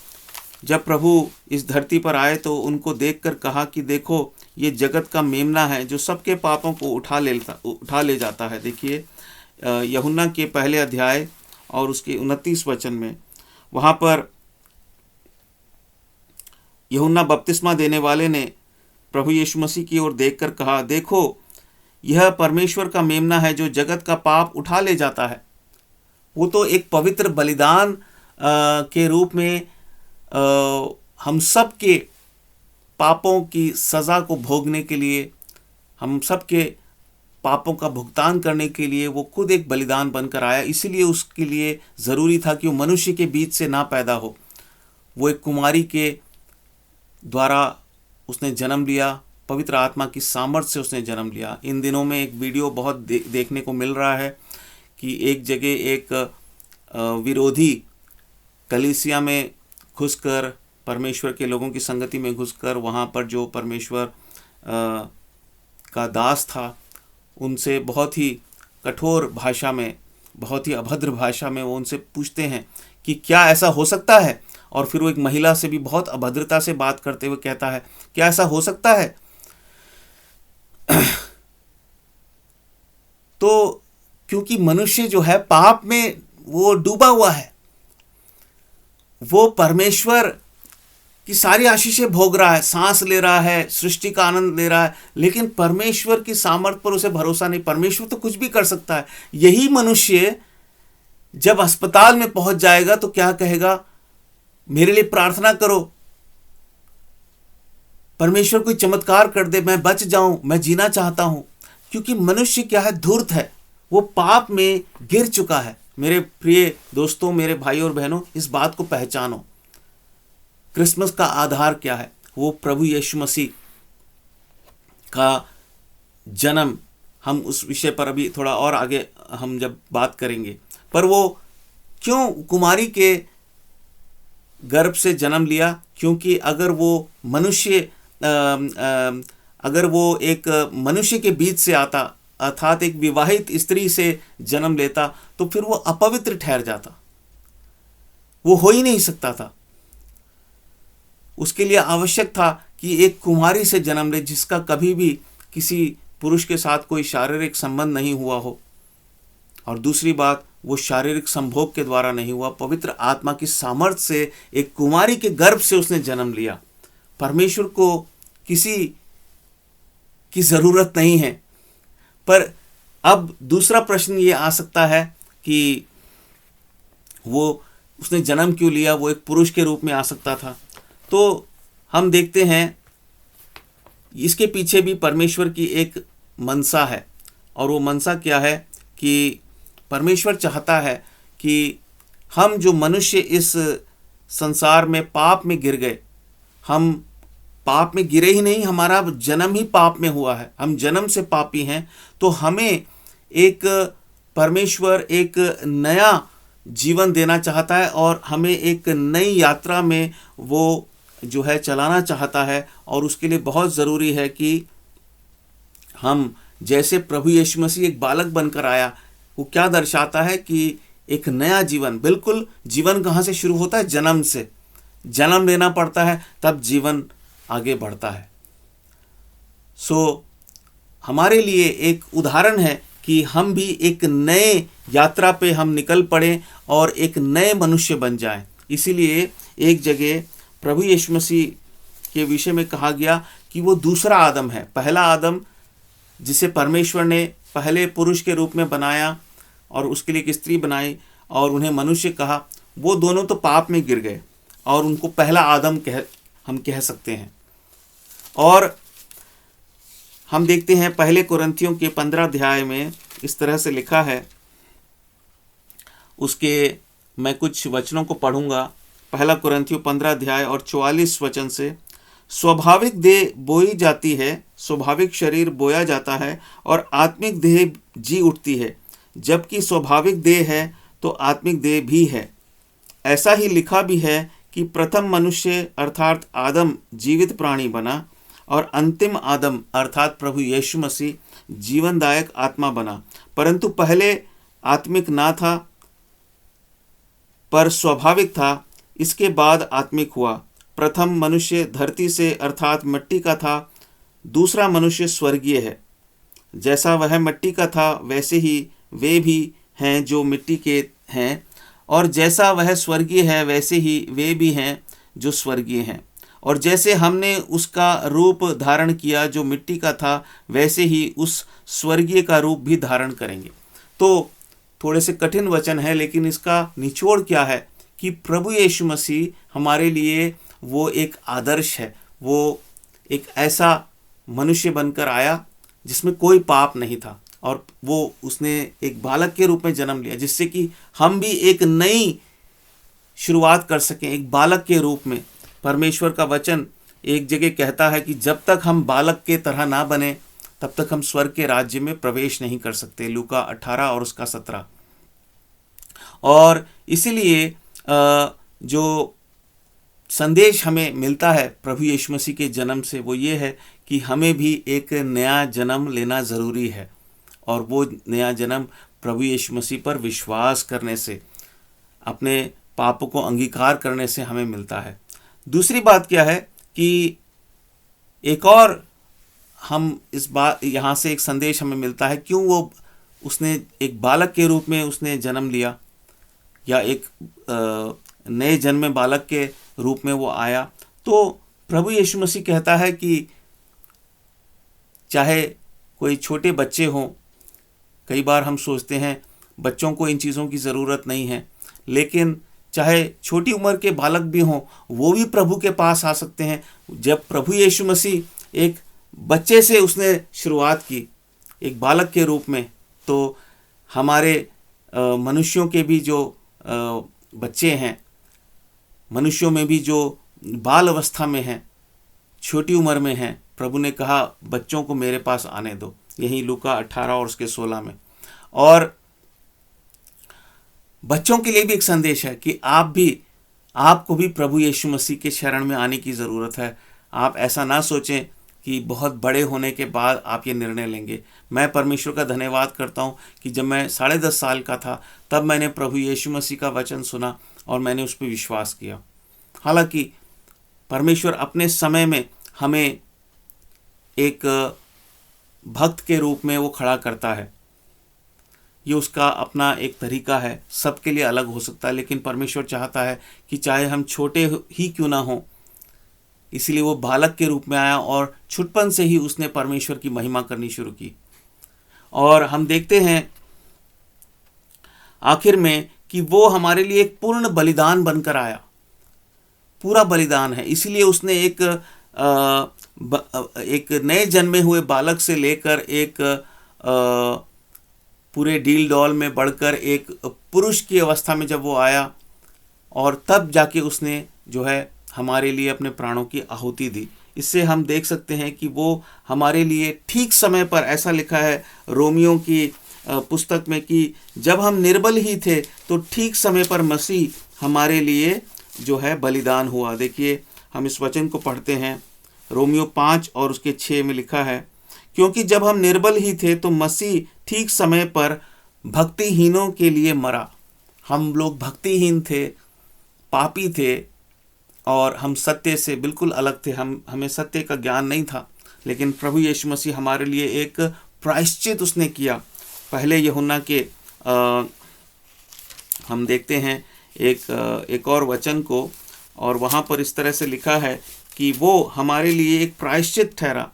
जब प्रभु इस धरती पर आए तो उनको देखकर कहा कि देखो, ये जगत का मेमना है जो सबके पापों को उठा ले जाता है। देखिए यूहन्ना के पहले अध्याय और उसके 29 वचन में, वहाँ पर यूहन्ना बपतिस्मा देने वाले ने प्रभु यीशु मसीह की ओर देखकर कहा, देखो, यह परमेश्वर का मेमना है जो जगत का पाप उठा ले जाता है। वो तो एक पवित्र बलिदान के रूप में हम सब के पापों की सज़ा को भोगने के लिए, हम सब के पापों का भुगतान करने के लिए वो खुद एक बलिदान बनकर आया। इसीलिए उसके लिए ज़रूरी था कि वो मनुष्य के बीच से ना पैदा हो। वो एक कुमारी के द्वारा उसने जन्म लिया, पवित्र आत्मा की सामर्थ्य से उसने जन्म लिया। इन दिनों में एक वीडियो बहुत देखने को मिल रहा है कि एक जगह एक विरोधी कलीसिया में घुसकर, परमेश्वर के लोगों की संगति में घुसकर, वहाँ पर जो परमेश्वर का दास था उनसे बहुत ही कठोर भाषा में, बहुत ही अभद्र भाषा में वो उनसे पूछते हैं कि क्या ऐसा हो सकता है। और फिर वो एक महिला से भी बहुत अभद्रता से बात करते हुए कहता है, क्या ऐसा हो सकता है। तो क्योंकि मनुष्य जो है पाप में वो डूबा हुआ है, वो परमेश्वर की सारी आशीषें भोग रहा है, सांस ले रहा है, सृष्टि का आनंद ले रहा है, लेकिन परमेश्वर की सामर्थ पर उसे भरोसा नहीं। परमेश्वर तो कुछ भी कर सकता है। यही मनुष्य जब अस्पताल में पहुंच जाएगा तो क्या कहेगा, मेरे लिए प्रार्थना करो, परमेश्वर कोई चमत्कार कर दे, मैं बच जाऊं, मैं जीना चाहता हूं। क्योंकि मनुष्य क्या है, धूर्त है, वो पाप में गिर चुका है। मेरे प्रिय दोस्तों, मेरे भाई और बहनों, इस बात को पहचानो। क्रिसमस का आधार क्या है? वो प्रभु यीशु मसीह का जन्म। हम उस विषय पर अभी थोड़ा और आगे हम जब बात करेंगे, पर वो क्यों कुमारी के गर्भ से जन्म लिया? क्योंकि अगर वो मनुष्य अगर वो एक मनुष्य के बीच से आता, अर्थात एक विवाहित स्त्री से जन्म लेता, तो फिर वो अपवित्र ठहर जाता, वो हो ही नहीं सकता था। उसके लिए आवश्यक था कि एक कुमारी से जन्म ले, जिसका कभी भी किसी पुरुष के साथ कोई शारीरिक संबंध नहीं हुआ हो, और दूसरी बात, वो शारीरिक संभोग के द्वारा नहीं हुआ, पवित्र आत्मा की सामर्थ्य से एक कुमारी के गर्भ से उसने जन्म लिया। परमेश्वर को किसी की जरूरत नहीं है। पर अब दूसरा प्रश्न ये आ सकता है कि वो उसने जन्म क्यों लिया? वो एक पुरुष के रूप में आ सकता था। तो हम देखते हैं इसके पीछे भी परमेश्वर की एक मनसा है, और वो मनसा क्या है कि परमेश्वर चाहता है कि हम जो मनुष्य इस संसार में पाप में गिर गए, हम पाप में गिरे ही नहीं, हमारा जन्म ही पाप में हुआ है, हम जन्म से पापी हैं। तो हमें एक परमेश्वर एक नया जीवन देना चाहता है, और हमें एक नई यात्रा में वो जो है चलाना चाहता है। और उसके लिए बहुत ज़रूरी है कि हम, जैसे प्रभु यीशु मसीह एक बालक बनकर आया, वो क्या दर्शाता है कि एक नया जीवन। बिल्कुल, जीवन कहाँ से शुरू होता है? जन्म से। जन्म लेना पड़ता है, तब जीवन आगे बढ़ता है। हमारे लिए एक उदाहरण है कि हम भी एक नए यात्रा पे हम निकल पड़े और एक नए मनुष्य बन जाएं। इसीलिए एक जगह प्रभु यीशु मसीह के विषय में कहा गया कि वो दूसरा आदम है। पहला आदम, जिसे परमेश्वर ने पहले पुरुष के रूप में बनाया और उसके लिए एक स्त्री बनाई और उन्हें मनुष्य कहा, वो दोनों तो पाप में गिर गए, और उनको पहला आदम हम कह सकते हैं। और हम देखते हैं पहले कुरिन्थियों के 15 अध्याय में इस तरह से लिखा है, उसके मैं कुछ वचनों को पढ़ूंगा। पहला कुरिन्थियों 15 अध्याय और 44 वचन से, स्वाभाविक देह बोई जाती है, स्वाभाविक शरीर बोया जाता है, और आत्मिक देह जी उठती है। जबकि स्वाभाविक देह है तो आत्मिक देह भी है। ऐसा ही लिखा भी है कि प्रथम मनुष्य अर्थात आदम जीवित प्राणी बना, और अंतिम आदम अर्थात प्रभु यीशु मसीह जीवनदायक आत्मा बना। परंतु पहले आत्मिक ना था, पर स्वाभाविक था, इसके बाद आत्मिक हुआ। प्रथम मनुष्य धरती से अर्थात मिट्टी का था, दूसरा मनुष्य स्वर्गीय है। जैसा वह मिट्टी का था वैसे ही वे भी हैं जो मिट्टी के हैं, और जैसा वह स्वर्गीय है वैसे ही वे भी हैं जो स्वर्गीय हैं। और जैसे हमने उसका रूप धारण किया जो मिट्टी का था, वैसे ही उस स्वर्गीय का रूप भी धारण करेंगे। तो थोड़े से कठिन वचन है, लेकिन इसका निचोड़ क्या है कि प्रभु यीशु मसीह हमारे लिए वो एक आदर्श है। वो एक ऐसा मनुष्य बनकर आया जिसमें कोई पाप नहीं था, और वो उसने एक बालक के रूप में जन्म लिया, जिससे कि हम भी एक नई शुरुआत कर सकें एक बालक के रूप में। परमेश्वर का वचन एक जगह कहता है कि जब तक हम बालक के तरह ना बने, तब तक हम स्वर्ग के राज्य में प्रवेश नहीं कर सकते। लूका 18 और उसका 17। और इसीलिए जो संदेश हमें मिलता है प्रभु यीशु मसीह के जन्म से, वो ये है कि हमें भी एक नया जन्म लेना ज़रूरी है, और वो नया जन्म प्रभु यीशु मसीह पर विश्वास करने से, अपने पापों को अंगीकार करने से हमें मिलता है। दूसरी बात क्या है कि एक और हम इस बात यहाँ से एक संदेश हमें मिलता है, क्यों वो उसने एक बालक के रूप में उसने जन्म लिया, या एक नए जन्मे बालक के रूप में वो आया। तो प्रभु यीशु मसीह कहता है कि चाहे कोई छोटे बच्चे हों, कई बार हम सोचते हैं बच्चों को इन चीज़ों की ज़रूरत नहीं है, लेकिन चाहे छोटी उम्र के बालक भी हों, वो भी प्रभु के पास आ सकते हैं। जब प्रभु यीशु मसीह एक बच्चे से उसने शुरुआत की, एक बालक के रूप में, तो हमारे मनुष्यों के भी जो बच्चे हैं, मनुष्यों में भी जो बाल अवस्था में हैं, छोटी उम्र में हैं, प्रभु ने कहा बच्चों को मेरे पास आने दो, यही लूका 18 और उसके 16 में। और बच्चों के लिए भी एक संदेश है कि आपको भी प्रभु यीशु मसीह के शरण में आने की ज़रूरत है। आप ऐसा ना सोचें कि बहुत बड़े होने के बाद आप ये निर्णय लेंगे। मैं परमेश्वर का धन्यवाद करता हूँ कि जब मैं 10.5 साल का था तब मैंने प्रभु यीशु मसीह का वचन सुना और मैंने उस पर विश्वास किया। हालांकि परमेश्वर अपने समय में हमें एक भक्त के रूप में वो खड़ा करता है, ये उसका अपना एक तरीका है, सबके लिए अलग हो सकता है, लेकिन परमेश्वर चाहता है कि चाहे हम छोटे ही क्यों ना हों, इसलिए वो बालक के रूप में आया और छुटपन से ही उसने परमेश्वर की महिमा करनी शुरू की। और हम देखते हैं आखिर में कि वो हमारे लिए एक पूर्ण बलिदान बनकर आया, पूरा बलिदान है। इसलिए उसने एक नए जन्मे हुए बालक से लेकर एक पूरे डील डॉल में बढ़कर एक पुरुष की अवस्था में जब वो आया, और तब जाके उसने जो है हमारे लिए अपने प्राणों की आहुति दी। इससे हम देख सकते हैं कि वो हमारे लिए ठीक समय पर, ऐसा लिखा है रोमियो की पुस्तक में कि जब हम निर्बल ही थे तो ठीक समय पर मसीह हमारे लिए जो है बलिदान हुआ। देखिए हम इस वचन को पढ़ते हैं, रोमियो 5 और उसके 6 में लिखा है, क्योंकि जब हम निर्बल ही थे तो मसीह ठीक समय पर भक्तिहीनों के लिए मरा। हम लोग भक्तिहीन थे, पापी थे और हम सत्य से बिल्कुल अलग थे, हमें सत्य का ज्ञान नहीं था, लेकिन प्रभु यीशु मसीह हमारे लिए एक प्रायश्चित उसने किया। पहले यूहन्ना के हम देखते हैं एक और वचन को, और वहाँ पर इस तरह से लिखा है कि वो हमारे लिए एक प्रायश्चित ठहरा।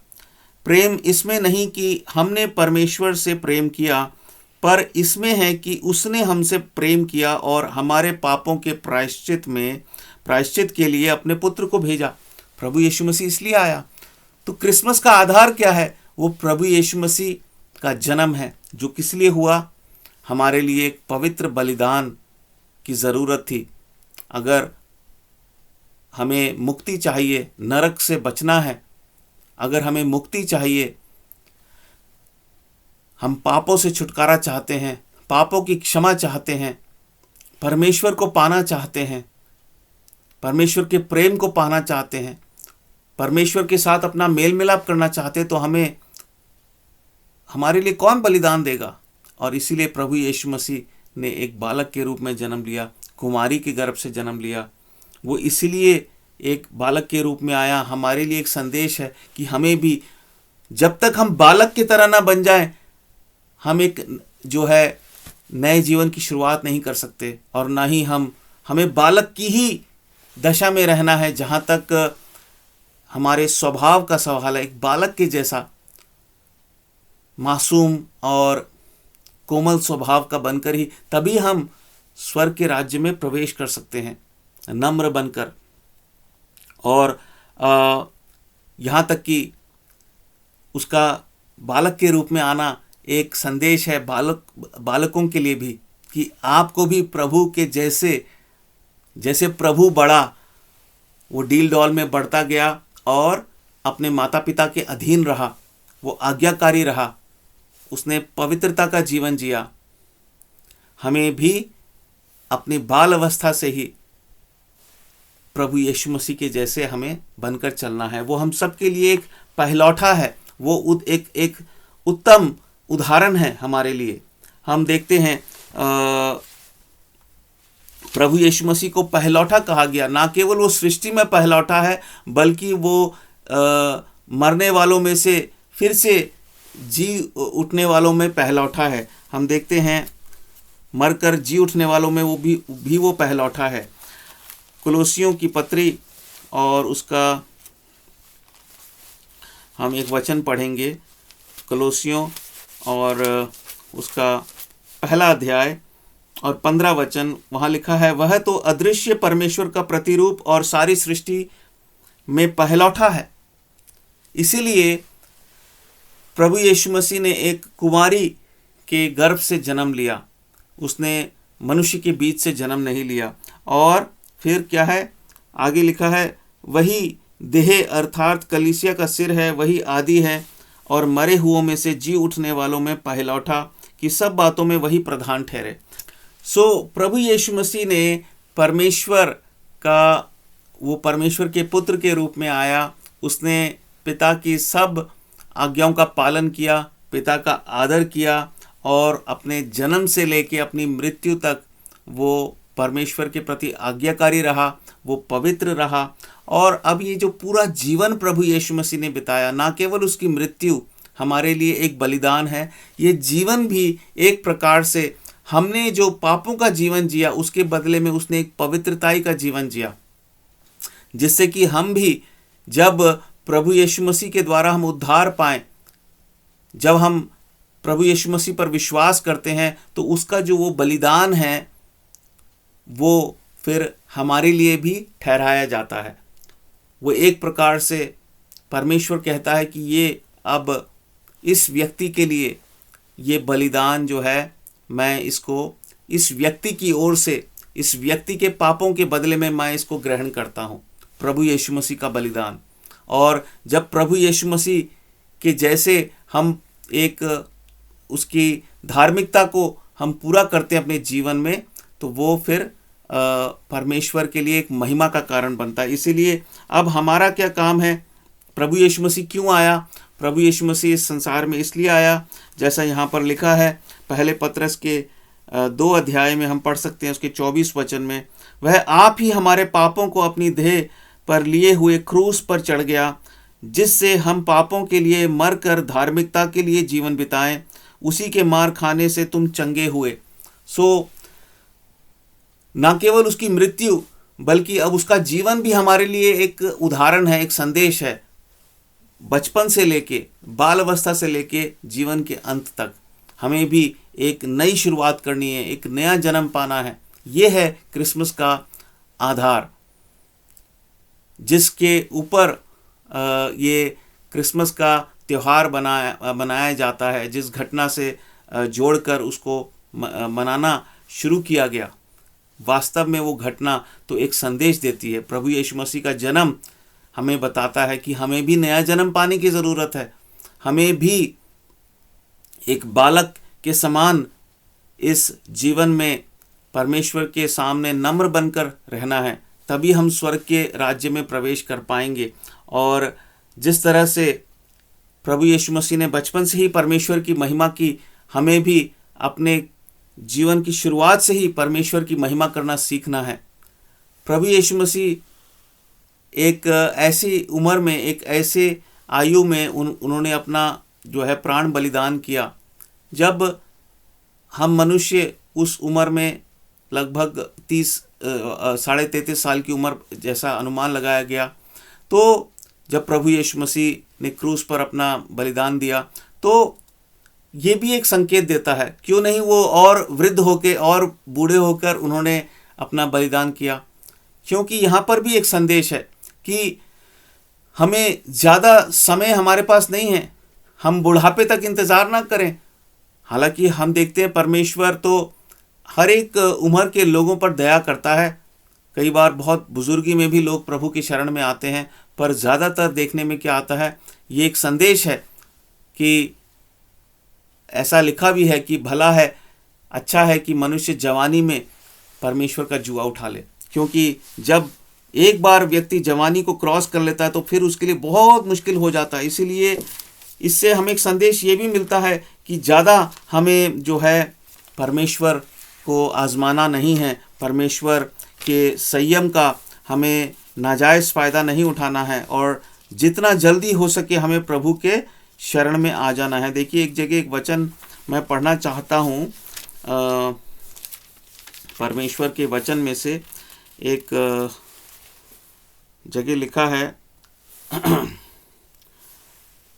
प्रेम इसमें नहीं कि हमने परमेश्वर से प्रेम किया, पर इसमें है कि उसने हमसे प्रेम किया और हमारे पापों के प्रायश्चित के लिए अपने पुत्र को भेजा। प्रभु यीशु मसीह इसलिए आया। तो क्रिसमस का आधार क्या है? वो प्रभु यीशु मसीह का जन्म है, जो किस लिए हुआ? हमारे लिए एक पवित्र बलिदान की ज़रूरत थी। अगर हमें मुक्ति चाहिए, नरक से बचना है, अगर हमें मुक्ति चाहिए, हम पापों से छुटकारा चाहते हैं, पापों की क्षमा चाहते हैं, परमेश्वर को पाना चाहते हैं, परमेश्वर के प्रेम को पाना चाहते हैं, परमेश्वर के साथ अपना मेल मिलाप करना चाहते हैं, तो हमारे लिए कौन बलिदान देगा? और इसीलिए प्रभु यीशु मसीह ने एक बालक के रूप में जन्म लिया, कुमारी के गर्भ से जन्म लिया। वो इसीलिए एक बालक के रूप में आया। हमारे लिए एक संदेश है कि हमें भी, जब तक हम बालक की तरह ना बन जाएं, हम एक जो है नए जीवन की शुरुआत नहीं कर सकते, और ना ही हमें बालक की ही दशा में रहना है जहाँ तक हमारे स्वभाव का सवाल है। एक बालक के जैसा मासूम और कोमल स्वभाव का बनकर ही तभी हम स्वर्ग के राज्य में प्रवेश कर सकते हैं, नम्र बनकर। और यहाँ तक कि उसका बालक के रूप में आना एक संदेश है बालकों के लिए भी, कि आपको भी प्रभु के जैसे प्रभु बढ़ा, वो डील डॉल में बढ़ता गया और अपने माता पिता के अधीन रहा, वो आज्ञाकारी रहा, उसने पवित्रता का जीवन जिया। हमें भी अपनी बाल अवस्था से ही प्रभु यीशु मसीह के जैसे हमें बनकर चलना है। वो हम सब के लिए एक पहलौठा है, वो एक उत्तम उदाहरण है हमारे लिए। हम देखते हैं प्रभु यीशु मसीह को पहलौठा कहा गया। ना केवल वो सृष्टि में पहलौठा है, बल्कि वो मरने वालों में से फिर से जी उठने वालों में पहलौठा है। हम देखते हैं मरकर जी उठने वालों में वो पहलौठा है। कुलोसियों की पत्री और उसका हम एक वचन पढ़ेंगे, कुलोसियों और उसका पहला अध्याय और 15 वचन। वहाँ लिखा है, वह तो अदृश्य परमेश्वर का प्रतिरूप और सारी सृष्टि में पहलौठा है। इसीलिए प्रभु यीशु मसीह ने एक कुमारी के गर्भ से जन्म लिया, उसने मनुष्य के बीच से जन्म नहीं लिया। और फिर क्या है, आगे लिखा है, वही देह अर्थात कलीसिया का सिर है, वही आदि है और मरे हुओं में से जी उठने वालों में पहलौठा, कि सब बातों में वही प्रधान ठहरे। प्रभु यीशु मसीह ने परमेश्वर का, वो परमेश्वर के पुत्र के रूप में आया। उसने पिता की सब आज्ञाओं का पालन किया, पिता का आदर किया और अपने जन्म से लेके अपनी मृत्यु तक वो परमेश्वर के प्रति आज्ञाकारी रहा, वो पवित्र रहा। और अब ये जो पूरा जीवन प्रभु यीशु मसीह ने बिताया, ना केवल उसकी मृत्यु हमारे लिए एक बलिदान है, ये जीवन भी एक प्रकार से हमने जो पापों का जीवन जिया उसके बदले में उसने एक पवित्रताई का जीवन जिया, जिससे कि हम भी जब प्रभु यीशु मसीह के द्वारा हम उद्धार पाएं, जब हम प्रभु यीशु मसीह पर विश्वास करते हैं, तो उसका जो वो बलिदान है वो फिर हमारे लिए भी ठहराया जाता है। वो एक प्रकार से परमेश्वर कहता है कि ये अब इस व्यक्ति के लिए ये बलिदान जो है, मैं इसको इस व्यक्ति की ओर से, इस व्यक्ति के पापों के बदले में मैं इसको ग्रहण करता हूँ, प्रभु यीशु मसीह का बलिदान। और जब प्रभु यीशु मसीह के जैसे हम एक उसकी धार्मिकता को हम पूरा करते हैं अपने जीवन में, तो वो फिर परमेश्वर के लिए एक महिमा का कारण बनता है। इसीलिए अब हमारा क्या काम है? प्रभु यीशु मसीह क्यों आया? प्रभु यीशु मसीह इस संसार में इसलिए आया, जैसा यहाँ पर लिखा है पहले पत्रस के 2 अध्याय में हम पढ़ सकते हैं, उसके 24 वचन में, वह आप ही हमारे पापों को अपनी देह पर लिए हुए क्रूस पर चढ़ गया, जिससे हम पापों के लिए मरकर धार्मिकता के लिए जीवन बिताएं। उसी के मार खाने से तुम चंगे हुए। न केवल उसकी मृत्यु बल्कि अब उसका जीवन भी हमारे लिए एक उदाहरण है, एक संदेश है। बचपन से लेके, बाल अवस्था से लेके जीवन के अंत तक हमें भी एक नई शुरुआत करनी है, एक नया जन्म पाना है। ये है क्रिसमस का आधार, जिसके ऊपर ये क्रिसमस का त्यौहार बनाया जाता है, जिस घटना से जोड़कर उसको मनाना शुरू किया गया। वास्तव में वो घटना तो एक संदेश देती है। प्रभु यीशु मसीह का जन्म हमें बताता है कि हमें भी नया जन्म पाने की ज़रूरत है। हमें भी एक बालक के समान इस जीवन में परमेश्वर के सामने नम्र बनकर रहना है, तभी हम स्वर्ग के राज्य में प्रवेश कर पाएंगे। और जिस तरह से प्रभु यीशु मसीह ने बचपन से ही परमेश्वर की महिमा की, हमें भी अपने जीवन की शुरुआत से ही परमेश्वर की महिमा करना सीखना है। प्रभु यीशु मसीह एक ऐसी उम्र में, एक ऐसे आयु में उन्होंने अपना जो है प्राण बलिदान किया, जब हम मनुष्य उस उम्र में लगभग 33 साल की उम्र जैसा अनुमान लगाया गया। तो जब प्रभु यीशु मसीह ने क्रूस पर अपना बलिदान दिया, तो ये भी एक संकेत देता है, क्यों नहीं वो और वृद्ध होकर और बूढ़े होकर उन्होंने अपना बलिदान किया। क्योंकि यहाँ पर भी एक संदेश है कि हमें ज़्यादा समय हमारे पास नहीं है, हम बुढ़ापे तक इंतज़ार ना करें। हालांकि हम देखते हैं परमेश्वर तो हर एक उम्र के लोगों पर दया करता है। कई बार बहुत बुजुर्गी में भी लोग प्रभु की शरण में आते हैं, पर ज़्यादातर देखने में क्या आता है, ये एक संदेश है कि ऐसा लिखा भी है कि भला है, अच्छा है कि मनुष्य जवानी में परमेश्वर का जुआ उठा ले। क्योंकि जब एक बार व्यक्ति जवानी को क्रॉस कर लेता है तो फिर उसके लिए बहुत मुश्किल हो जाता है। इसीलिए इससे हमें एक संदेश ये भी मिलता है कि ज़्यादा हमें जो है परमेश्वर को आजमाना नहीं है, परमेश्वर के संयम का हमें नाजायज़ फ़ायदा नहीं उठाना है, और जितना जल्दी हो सके हमें प्रभु के शरण में आ जाना है। देखिए, एक जगह एक वचन मैं पढ़ना चाहता हूँ, परमेश्वर के वचन में से एक जगह लिखा है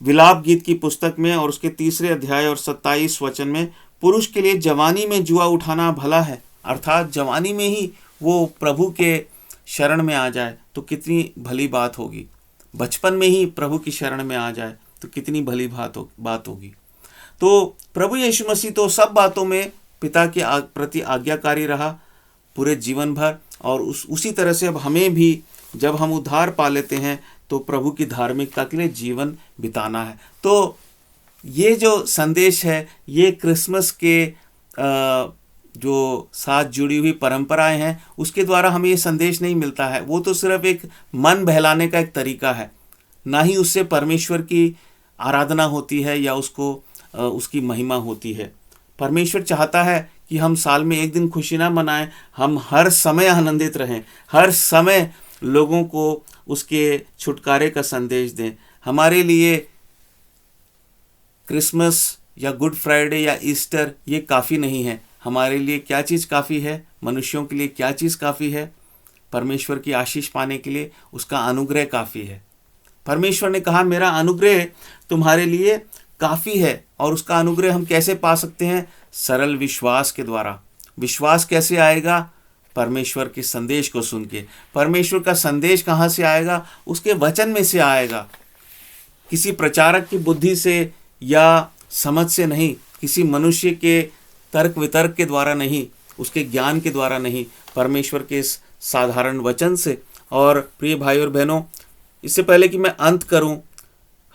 विलाप गीत की पुस्तक में, और उसके 3 अध्याय और 27 वचन में, पुरुष के लिए जवानी में जुआ उठाना भला है। अर्थात जवानी में ही वो प्रभु के शरण में आ जाए तो कितनी भली बात होगी। बचपन में ही प्रभु की शरण में आ जाए तो कितनी भली बात होगी। तो प्रभु यीशु मसीह तो सब बातों में पिता के प्रति आज्ञाकारी रहा पूरे जीवन भर, और उसी तरह से अब हमें भी जब हम उद्धार पा लेते हैं तो प्रभु की धार्मिकता के लिए जीवन बिताना है। तो ये जो संदेश है, ये क्रिसमस के जो साथ जुड़ी हुई परंपराएं हैं उसके द्वारा हमें ये संदेश नहीं मिलता है। वो तो सिर्फ एक मन बहलाने का एक तरीका है, ना ही उससे परमेश्वर की आराधना होती है या उसकी महिमा होती है। परमेश्वर चाहता है कि हम साल में एक दिन खुशी ना मनाएं, हम हर समय आनंदित रहें, हर समय लोगों को उसके छुटकारे का संदेश दें। हमारे लिए क्रिसमस या गुड फ्राइडे या ईस्टर ये काफ़ी नहीं है। हमारे लिए क्या चीज़ काफ़ी है? मनुष्यों के लिए क्या चीज़ काफ़ी है? परमेश्वर की आशीष पाने के लिए उसका अनुग्रह काफ़ी है। परमेश्वर ने कहा मेरा अनुग्रह तुम्हारे लिए काफ़ी है। और उसका अनुग्रह हम कैसे पा सकते हैं? सरल विश्वास के द्वारा। विश्वास कैसे आएगा? परमेश्वर के संदेश को सुन के। परमेश्वर का संदेश कहाँ से आएगा? उसके वचन में से आएगा। किसी प्रचारक की बुद्धि से या समझ से नहीं, किसी मनुष्य के तर्क वितर्क के द्वारा नहीं, उसके ज्ञान के द्वारा नहीं, परमेश्वर के इस साधारण वचन से। और प्रिय भाई और बहनों, इससे पहले कि मैं अंत करूं,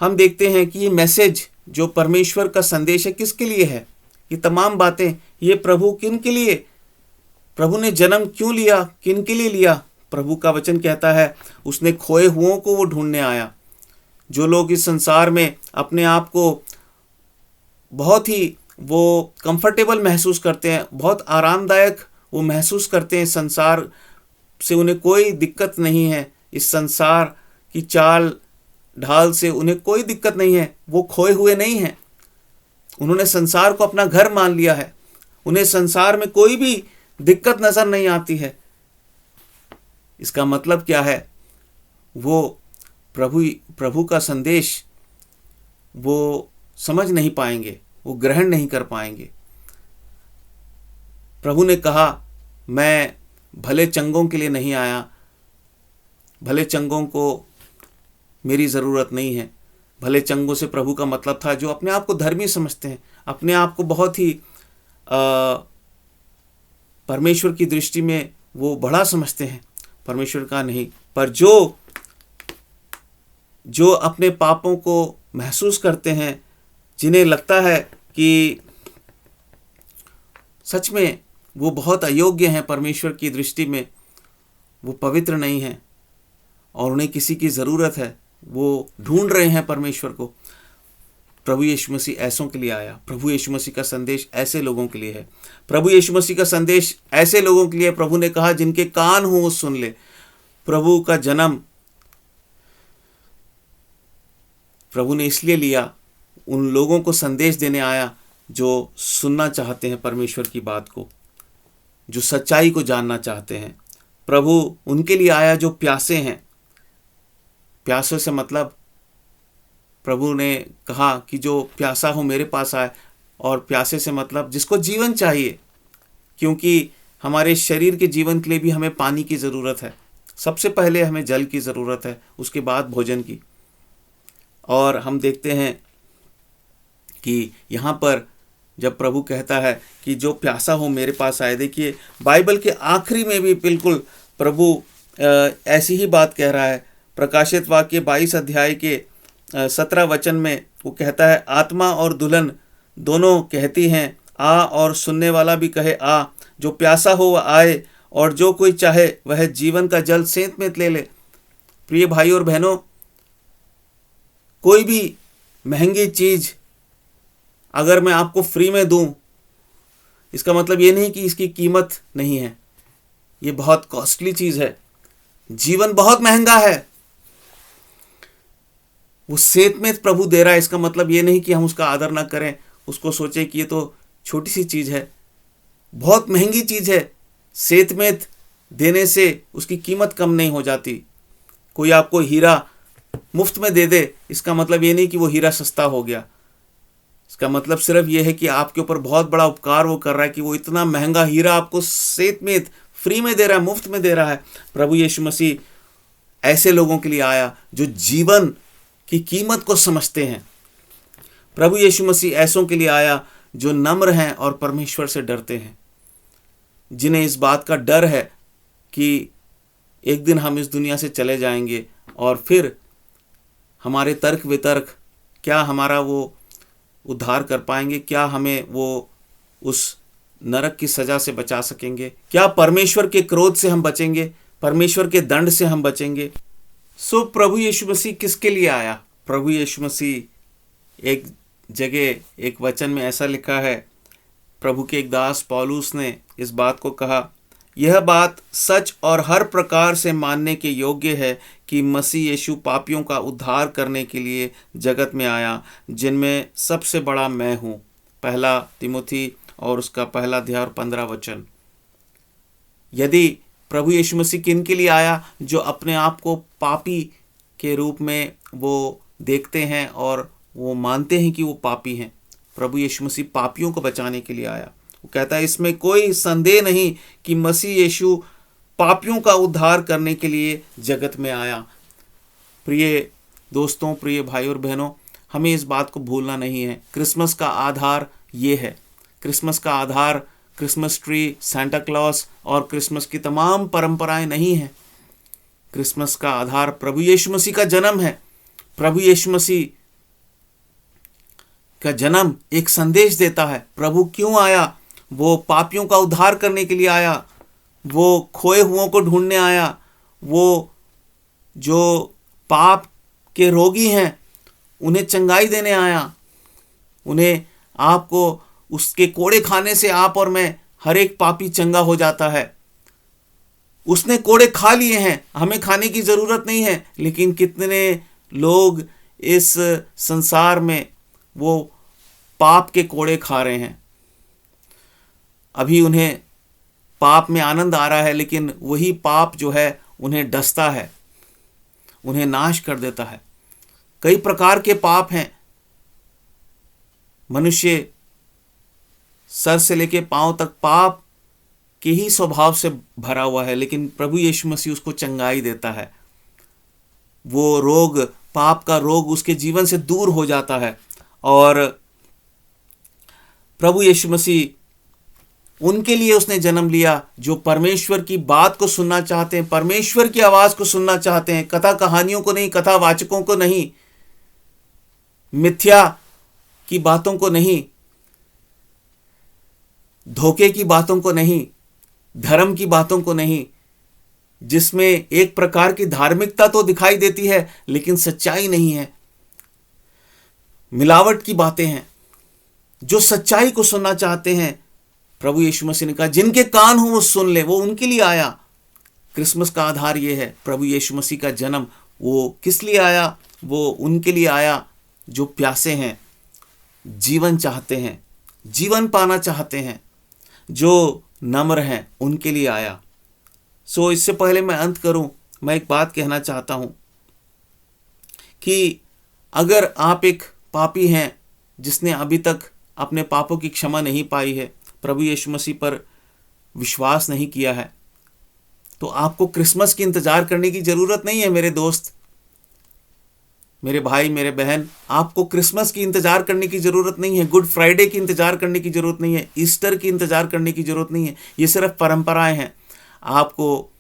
हम देखते हैं कि ये मैसेज जो परमेश्वर का संदेश है किसके लिए है। ये तमाम बातें, ये प्रभु किन के लिए, प्रभु ने जन्म क्यों लिया, किन के लिए लिया? प्रभु का वचन कहता है उसने खोए हुओं को वो ढूंढने आया। जो लोग इस संसार में अपने आप को बहुत ही वो कंफर्टेबल महसूस करते हैं, बहुत आरामदायक वो महसूस करते हैं, संसार से उन्हें कोई दिक्कत नहीं है, इस संसार की चाल ढाल से उन्हें कोई दिक्कत नहीं है, वो खोए हुए नहीं हैं। उन्होंने संसार को अपना घर मान लिया है, उन्हें संसार में कोई भी दिक्कत नजर नहीं आती है। इसका मतलब क्या है? वो प्रभु का संदेश वो समझ नहीं पाएंगे, वो ग्रहण नहीं कर पाएंगे। प्रभु ने कहा मैं भले चंगों के लिए नहीं आया, भले चंगों को मेरी ज़रूरत नहीं है। भले चंगों से प्रभु का मतलब था जो अपने आप को धर्मी समझते हैं, अपने आप को बहुत ही परमेश्वर की दृष्टि में वो बड़ा समझते हैं। परमेश्वर का नहीं, पर जो अपने पापों को महसूस करते हैं, जिन्हें लगता है कि सच में वो बहुत अयोग्य हैं परमेश्वर की दृष्टि में, वो पवित्र नहीं हैं और उन्हें किसी की ज़रूरत है, वो ढूंढ रहे हैं परमेश्वर को। प्रभु यीशु मसीह ऐसों के लिए आया। प्रभु यीशु मसीह का संदेश ऐसे लोगों के लिए है। प्रभु यीशु मसीह का संदेश ऐसे लोगों के लिए, प्रभु ने कहा जिनके कान हो वो सुन ले। प्रभु का जन्म प्रभु ने इसलिए लिया, उन लोगों को संदेश देने आया जो सुनना चाहते हैं परमेश्वर की बात को, जो सच्चाई को जानना चाहते हैं। प्रभु उनके लिए आया जो प्यासे हैं। प्यासे से मतलब प्रभु ने कहा कि जो प्यासा हो मेरे पास आए, और प्यासे से मतलब जिसको जीवन चाहिए, क्योंकि हमारे शरीर के जीवन के लिए भी हमें पानी की ज़रूरत है। सबसे पहले हमें जल की ज़रूरत है, उसके बाद भोजन की। और हम देखते हैं कि यहाँ पर जब प्रभु कहता है कि जो प्यासा हो मेरे पास आए, देखिए बाइबल के आखिरी में भी बिल्कुल प्रभु ऐसी ही बात कह रहा है। प्रकाशित वाक्य 22 अध्याय के 17 वचन में वो कहता है, आत्मा और दुल्हन दोनों कहती हैं आ, और सुनने वाला भी कहे आ। जो प्यासा हो वह आए, और जो कोई चाहे वह जीवन का जल सेंत में ले ले। प्रिय भाई और बहनों, कोई भी महंगी चीज़ अगर मैं आपको फ्री में दूं, इसका मतलब ये नहीं कि इसकी कीमत नहीं है। ये बहुत कॉस्टली चीज़ है। जीवन बहुत महंगा है, वो सेंत में प्रभु दे रहा है। इसका मतलब ये नहीं कि हम उसका आदर ना करें, उसको सोचें कि ये तो छोटी सी चीज़ है। बहुत महंगी चीज़ है। सेंत में देने से उसकी कीमत कम नहीं हो जाती। कोई आपको हीरा मुफ्त में दे दे, इसका मतलब ये नहीं कि वो हीरा सस्ता हो गया। इसका मतलब सिर्फ ये है कि आपके ऊपर बहुत बड़ा उपकार वो कर रहा है कि वो इतना महंगा हीरा आपको सेंत में फ्री में दे रहा है, मुफ्त में दे रहा है। प्रभु यीशु मसीह ऐसे लोगों के लिए आया जो जीवन की कीमत को समझते हैं। प्रभु यीशु मसीह ऐसों के लिए आया जो नम्र हैं और परमेश्वर से डरते हैं, जिन्हें इस बात का डर है कि एक दिन हम इस दुनिया से चले जाएंगे और फिर हमारे तर्क वितर्क क्या हमारा वो उद्धार कर पाएंगे? क्या हमें वो उस नरक की सज़ा से बचा सकेंगे? क्या परमेश्वर के क्रोध से हम बचेंगे? परमेश्वर के दंड से हम बचेंगे? प्रभु यीशु मसीह किसके लिए आया? प्रभु यीशु मसीह एक जगह एक वचन में ऐसा लिखा है, प्रभु के एक दास पौलुस ने इस बात को कहा, यह बात सच और हर प्रकार से मानने के योग्य है कि मसीह यीशु पापियों का उद्धार करने के लिए जगत में आया, जिनमें सबसे बड़ा मैं हूँ। पहला तिमुथी और उसका पहला अध्याय और 15 वचन। यदि प्रभु यीशु मसीह किन के लिए आया? जो अपने आप को पापी के रूप में वो देखते हैं और वो मानते हैं कि वो पापी हैं। प्रभु यीशु मसीह पापियों को बचाने के लिए आया। वो कहता है इसमें कोई संदेह नहीं कि मसीह यीशु पापियों का उद्धार करने के लिए जगत में आया। प्रिय दोस्तों, प्रिय भाई और बहनों, हमें इस बात को भूलना नहीं है। क्रिसमस का आधार ये है। क्रिसमस का आधार क्रिसमस ट्री, सांता क्लॉस और क्रिसमस की तमाम परंपराएं नहीं हैं। क्रिसमस का आधार प्रभु यीशु मसीह का जन्म है। प्रभु यीशु मसीह का जन्म एक संदेश देता है। प्रभु क्यों आया? वो पापियों का उद्धार करने के लिए आया। वो खोए हुओं को ढूंढने आया। वो जो पाप के रोगी हैं उन्हें चंगाई देने आया। उन्हें आपको उसके कोड़े खाने से आप और मैं, हर एक पापी चंगा हो जाता है। उसने कोड़े खा लिए हैं, हमें खाने की ज़रूरत नहीं है। लेकिन कितने लोग इस संसार में वो पाप के कोड़े खा रहे हैं। अभी उन्हें पाप में आनंद आ रहा है, लेकिन वही पाप जो है उन्हें डसता है, उन्हें नाश कर देता है। कई प्रकार के पाप हैं। मनुष्य सर से लेके पांव तक पाप के ही स्वभाव से भरा हुआ है, लेकिन प्रभु यीशु मसीह उसको चंगाई देता है। वो रोग, पाप का रोग उसके जीवन से दूर हो जाता है। और प्रभु यीशु मसीह उनके लिए उसने जन्म लिया जो परमेश्वर की बात को सुनना चाहते हैं, परमेश्वर की आवाज को सुनना चाहते हैं। कथा कहानियों को नहीं, कथावाचकों को नहीं, मिथ्या की बातों को नहीं, धोखे की बातों को नहीं, धर्म की बातों को नहीं, जिसमें एक प्रकार की धार्मिकता तो दिखाई देती है लेकिन सच्चाई नहीं है। मिलावट की बातें हैं। जो सच्चाई को सुनना चाहते हैं, प्रभु यीशु मसीह ने कहा जिनके कान हो वो सुन ले। वो उनके लिए आया। क्रिसमस का आधार ये है। प्रभु यीशु मसीह का जन्म वो किस लिए आया? वो उनके लिए आया जो प्यासे हैं, जीवन चाहते हैं, जीवन पाना चाहते हैं, जो नम्र हैं, उनके लिए आया। इससे पहले मैं अंत करूं, मैं एक बात कहना चाहता हूं कि अगर आप एक पापी हैं जिसने अभी तक अपने पापों की क्षमा नहीं पाई है, प्रभु यीशु मसीह पर विश्वास नहीं किया है, तो आपको क्रिसमस की इंतजार करने की ज़रूरत नहीं है। मेरे दोस्त, मेरे भाई, मेरे बहन, आपको क्रिसमस की इंतजार करने की ज़रूरत नहीं है। गुड फ्राइडे की इंतजार करने की ज़रूरत नहीं है। ईस्टर की इंतजार करने की ज़रूरत नहीं है। ये सिर्फ परंपराएं हैं। आपको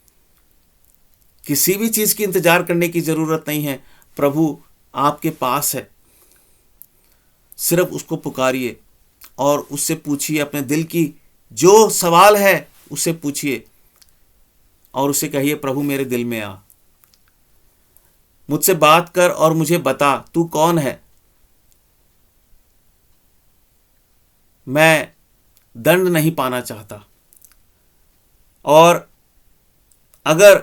किसी भी चीज़ की इंतजार करने की ज़रूरत नहीं है। प्रभु आपके पास है। सिर्फ उसको पुकारिए और उससे पूछिए, अपने दिल की जो सवाल है उससे पूछिए और उसे कहिए प्रभु मेरे दिल में आ, मुझसे बात कर और मुझे बता तू कौन है। मैं दंड नहीं पाना चाहता। और अगर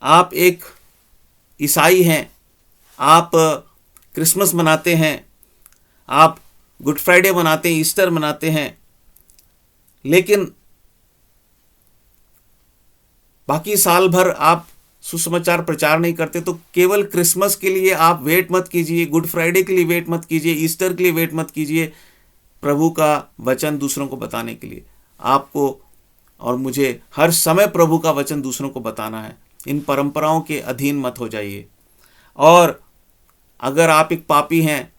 आप एक ईसाई हैं, आप क्रिसमस मनाते हैं, आप गुड फ्राइडे मनाते हैं, ईस्टर मनाते हैं, लेकिन बाकी साल भर आप सुसमाचार प्रचार नहीं करते, तो केवल क्रिसमस के लिए आप वेट मत कीजिए, गुड फ्राइडे के लिए वेट मत कीजिए, ईस्टर के लिए वेट मत कीजिए। प्रभु का वचन दूसरों को बताने के लिए आपको और मुझे हर समय प्रभु का वचन दूसरों को बताना है। इन परंपराओं के अधीन मत हो जाइए। और अगर आप एक पापी हैं,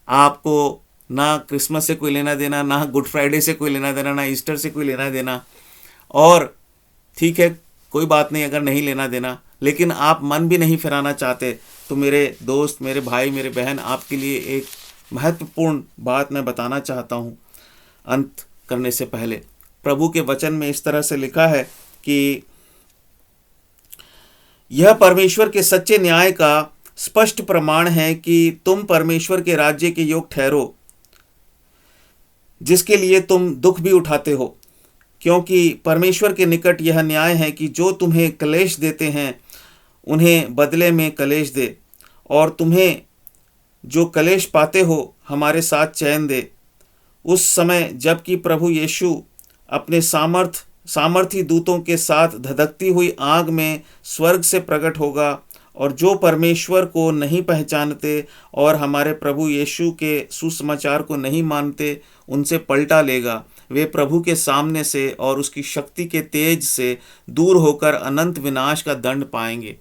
आपको ना क्रिसमस से कोई लेना देना, ना गुड फ्राइडे से कोई लेना देना, ना ईस्टर से कोई लेना देना, और ठीक है, कोई बात नहीं अगर नहीं लेना देना, लेकिन आप मन भी नहीं फिराना चाहते, तो मेरे दोस्त, मेरे भाई, मेरे बहन, आपके लिए एक महत्वपूर्ण बात मैं बताना चाहता हूँ अंत करने से पहले। प्रभु के वचन में इस तरह से लिखा है कि यह परमेश्वर के सच्चे न्याय का स्पष्ट प्रमाण है कि तुम परमेश्वर के राज्य के योग ठहरो, जिसके लिए तुम दुख भी उठाते हो, क्योंकि परमेश्वर के निकट यह न्याय है कि जो तुम्हें क्लेश देते हैं उन्हें बदले में क्लेश दे, और तुम्हें जो क्लेश पाते हो हमारे साथ चैन दे। उस समय जबकि प्रभु यीशु अपने सामर्थी दूतों के साथ धधकती हुई आग में स्वर्ग से प्रकट होगा, और जो परमेश्वर को नहीं पहचानते और हमारे प्रभु यीशु के सुसमाचार को नहीं मानते उनसे पलटा लेगा। वे प्रभु के सामने से और उसकी शक्ति के तेज से दूर होकर अनंत विनाश का दंड पाएंगे।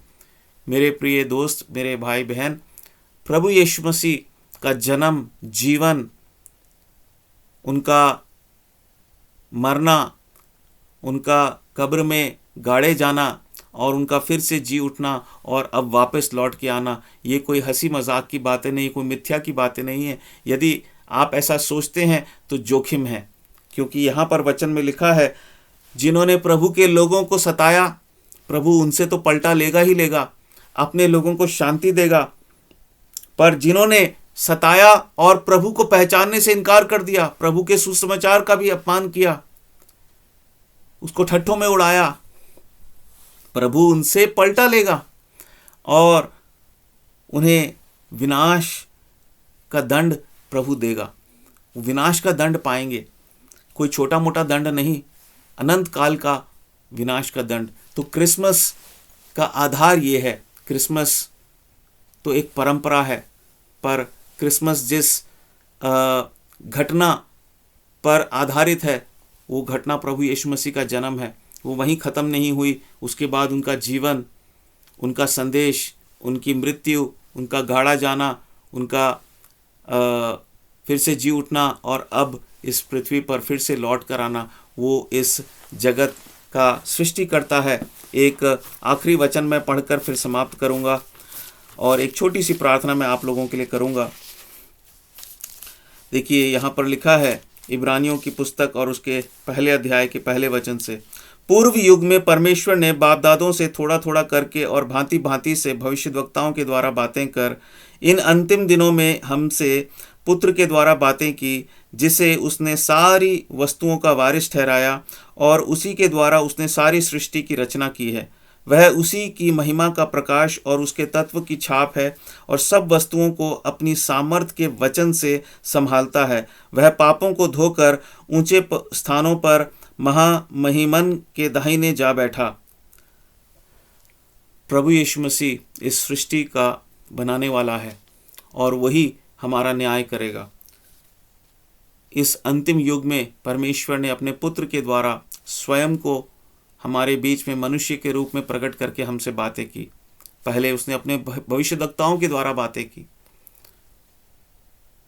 मेरे प्रिय दोस्त, मेरे भाई बहन, प्रभु यीशु मसीह का जन्म, जीवन, उनका मरना, उनका कब्र में गाड़े जाना और उनका फिर से जी उठना और अब वापस लौट के आना, ये कोई हंसी मजाक की बातें नहीं, कोई मिथ्या की बातें नहीं है। यदि आप ऐसा सोचते हैं तो जोखिम है, क्योंकि यहाँ पर वचन में लिखा है, जिन्होंने प्रभु के लोगों को सताया, प्रभु उनसे तो पलटा लेगा ही लेगा, अपने लोगों को शांति देगा। पर जिन्होंने सताया और प्रभु को पहचानने से इनकार कर दिया, प्रभु के सुसमाचार का भी अपमान किया, उसको ठट्ठों में उड़ाया, प्रभु उनसे पलटा लेगा और उन्हें विनाश का दंड प्रभु देगा। वो विनाश का दंड पाएंगे, कोई छोटा मोटा दंड नहीं, अनंत काल का विनाश का दंड। तो क्रिसमस का आधार ये है। क्रिसमस तो एक परंपरा है, पर क्रिसमस जिस घटना पर आधारित है, वो घटना प्रभु यीशु मसीह का जन्म है। वो वहीं ख़त्म नहीं हुई, उसके बाद उनका जीवन, उनका संदेश, उनकी मृत्यु, उनका गाड़ा जाना, उनका फिर से जी उठना और अब इस पृथ्वी पर फिर से लौट कर आना, वो इस जगत का सृष्टि करता है। एक आखिरी वचन मैं पढ़कर फिर समाप्त करूंगा और एक छोटी सी प्रार्थना मैं आप लोगों के लिए करूंगा। देखिए, यहाँ पर लिखा है इब्रानियों की पुस्तक और उसके पहले अध्याय के पहले वचन से, पूर्व युग में परमेश्वर ने बाप दादों से थोड़ा थोड़ा करके और भांति भांति से भविष्यद्वक्ताओं के द्वारा बातें कर इन अंतिम दिनों में हमसे पुत्र के द्वारा बातें की, जिसे उसने सारी वस्तुओं का वारिस ठहराया और उसी के द्वारा उसने सारी सृष्टि की रचना की है। वह उसी की महिमा का प्रकाश और उसके तत्व की छाप है और सब वस्तुओं को अपनी सामर्थ के वचन से संभालता है। वह पापों को धोकर ऊंचे स्थानों पर महामहिमन के दाहिने जा बैठा। प्रभु यीशु मसीह इस सृष्टि का बनाने वाला है और वही हमारा न्याय करेगा। इस अंतिम युग में परमेश्वर ने अपने पुत्र के द्वारा स्वयं को हमारे बीच में मनुष्य के रूप में प्रकट करके हमसे बातें की। पहले उसने अपने भविष्यद्वक्ताओं के द्वारा बातें की,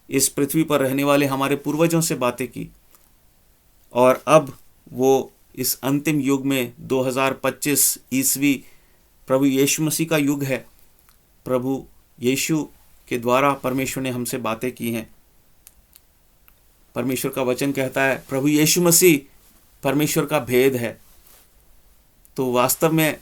इस पृथ्वी पर रहने वाले हमारे पूर्वजों से बातें की, और अब वो इस अंतिम युग में 2025 ईस्वी प्रभु यीशु मसीह का युग है। प्रभु यीशु के द्वारा परमेश्वर ने हमसे बातें की हैं। परमेश्वर का वचन कहता है प्रभु यीशु मसीह परमेश्वर का भेद है। तो वास्तव में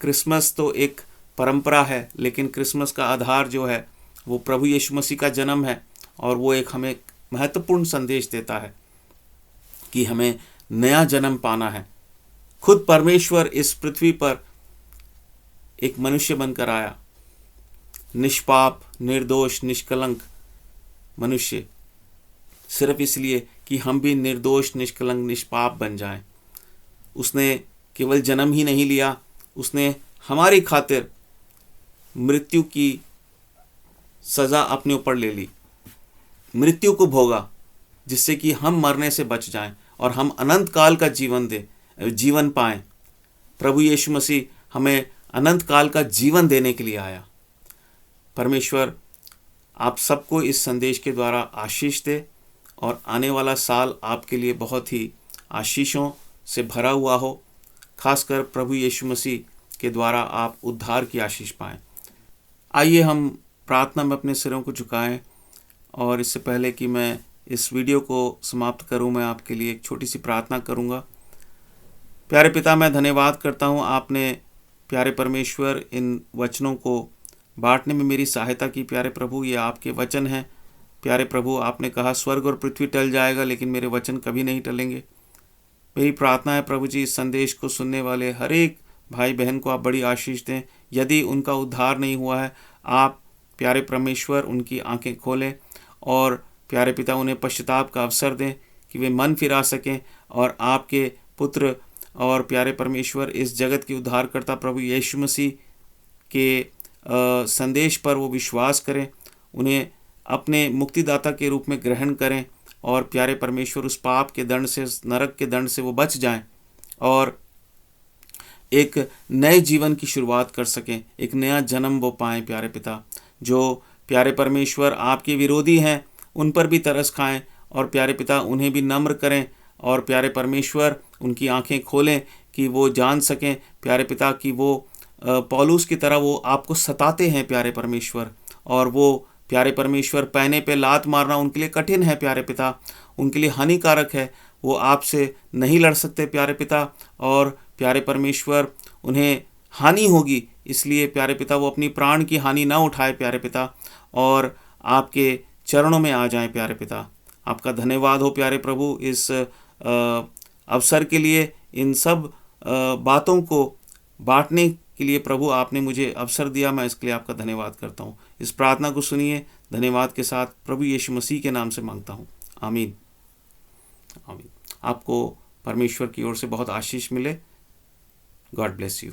क्रिसमस तो एक परंपरा है, लेकिन क्रिसमस का आधार जो है वो प्रभु यीशु मसीह का जन्म है, और वो एक हमें महत्वपूर्ण संदेश देता है कि हमें नया जन्म पाना है। खुद परमेश्वर इस पृथ्वी पर एक मनुष्य बनकर आया, निष्पाप, निर्दोष, निष्कलंक मनुष्य, सिर्फ इसलिए कि हम भी निर्दोष, निष्कलंक, निष्पाप बन जाएं। उसने केवल जन्म ही नहीं लिया, उसने हमारी खातिर मृत्यु की सज़ा अपने ऊपर ले ली, मृत्यु को भोगा, जिससे कि हम मरने से बच जाएं और हम अनंत काल का जीवन पाएं। प्रभु यीशु मसीह हमें अनंत काल का जीवन देने के लिए आया। परमेश्वर आप सबको इस संदेश के द्वारा आशीष दे और आने वाला साल आपके लिए बहुत ही आशीषों से भरा हुआ हो। खासकर प्रभु यीशु मसीह के द्वारा आप उद्धार की आशीष पाएं। आइए हम प्रार्थना में अपने सिरों को झुकाएं, और इससे पहले कि मैं इस वीडियो को समाप्त करूं, मैं आपके लिए एक छोटी सी प्रार्थना करूंगा। प्यारे पिता, मैं धन्यवाद करता हूं, आपने प्यारे परमेश्वर इन वचनों को बांटने में मेरी सहायता की। प्यारे प्रभु, ये आपके वचन हैं। प्यारे प्रभु, आपने कहा स्वर्ग और पृथ्वी टल जाएगा लेकिन मेरे वचन कभी नहीं टलेंगे। मेरी प्रार्थना है प्रभु जी, इस संदेश को सुनने वाले हर एक भाई बहन को आप बड़ी आशीष दें। यदि उनका उद्धार नहीं हुआ है, आप प्यारे परमेश्वर उनकी आंखें खोलें, और प्यारे पिता उन्हें पश्चाताप का अवसर दें कि वे मन फिरा सकें और आपके पुत्र और प्यारे परमेश्वर इस जगत के उद्धारकर्ता प्रभु यीशु मसीह के संदेश पर वो विश्वास करें, उन्हें अपने मुक्तिदाता के रूप में ग्रहण करें, और प्यारे परमेश्वर उस पाप के दंड से, उस नरक के दंड से वो बच जाएं और एक नए जीवन की शुरुआत कर सकें, एक नया जन्म वो पाएं। प्यारे पिता, जो प्यारे परमेश्वर आपके विरोधी हैं उन पर भी तरस खाएं, और प्यारे पिता उन्हें भी नम्र करें, और प्यारे परमेश्वर उनकी आंखें खोलें कि वो जान सकें प्यारे पिता कि वो पौलुस की तरह वो आपको सताते हैं प्यारे परमेश्वर, और वो प्यारे परमेश्वर पैने पे लात मारना उनके लिए कठिन है प्यारे पिता, उनके लिए हानिकारक है, वो आपसे नहीं लड़ सकते प्यारे पिता, और प्यारे परमेश्वर उन्हें हानि होगी, इसलिए प्यारे पिता वो अपनी प्राण की हानि ना उठाए प्यारे पिता, और आपके चरणों में आ जाएं प्यारे पिता। आपका धन्यवाद हो प्यारे प्रभु इस अवसर के लिए, इन सब बातों को बांटने के लिए प्रभु आपने मुझे अवसर दिया, मैं इसके लिए आपका धन्यवाद करता हूँ। इस प्रार्थना को सुनिए धन्यवाद के साथ, प्रभु यीशु मसीह के नाम से मांगता हूँ, आमीन आमीन। आपको परमेश्वर की ओर से बहुत आशीष मिले। God bless you.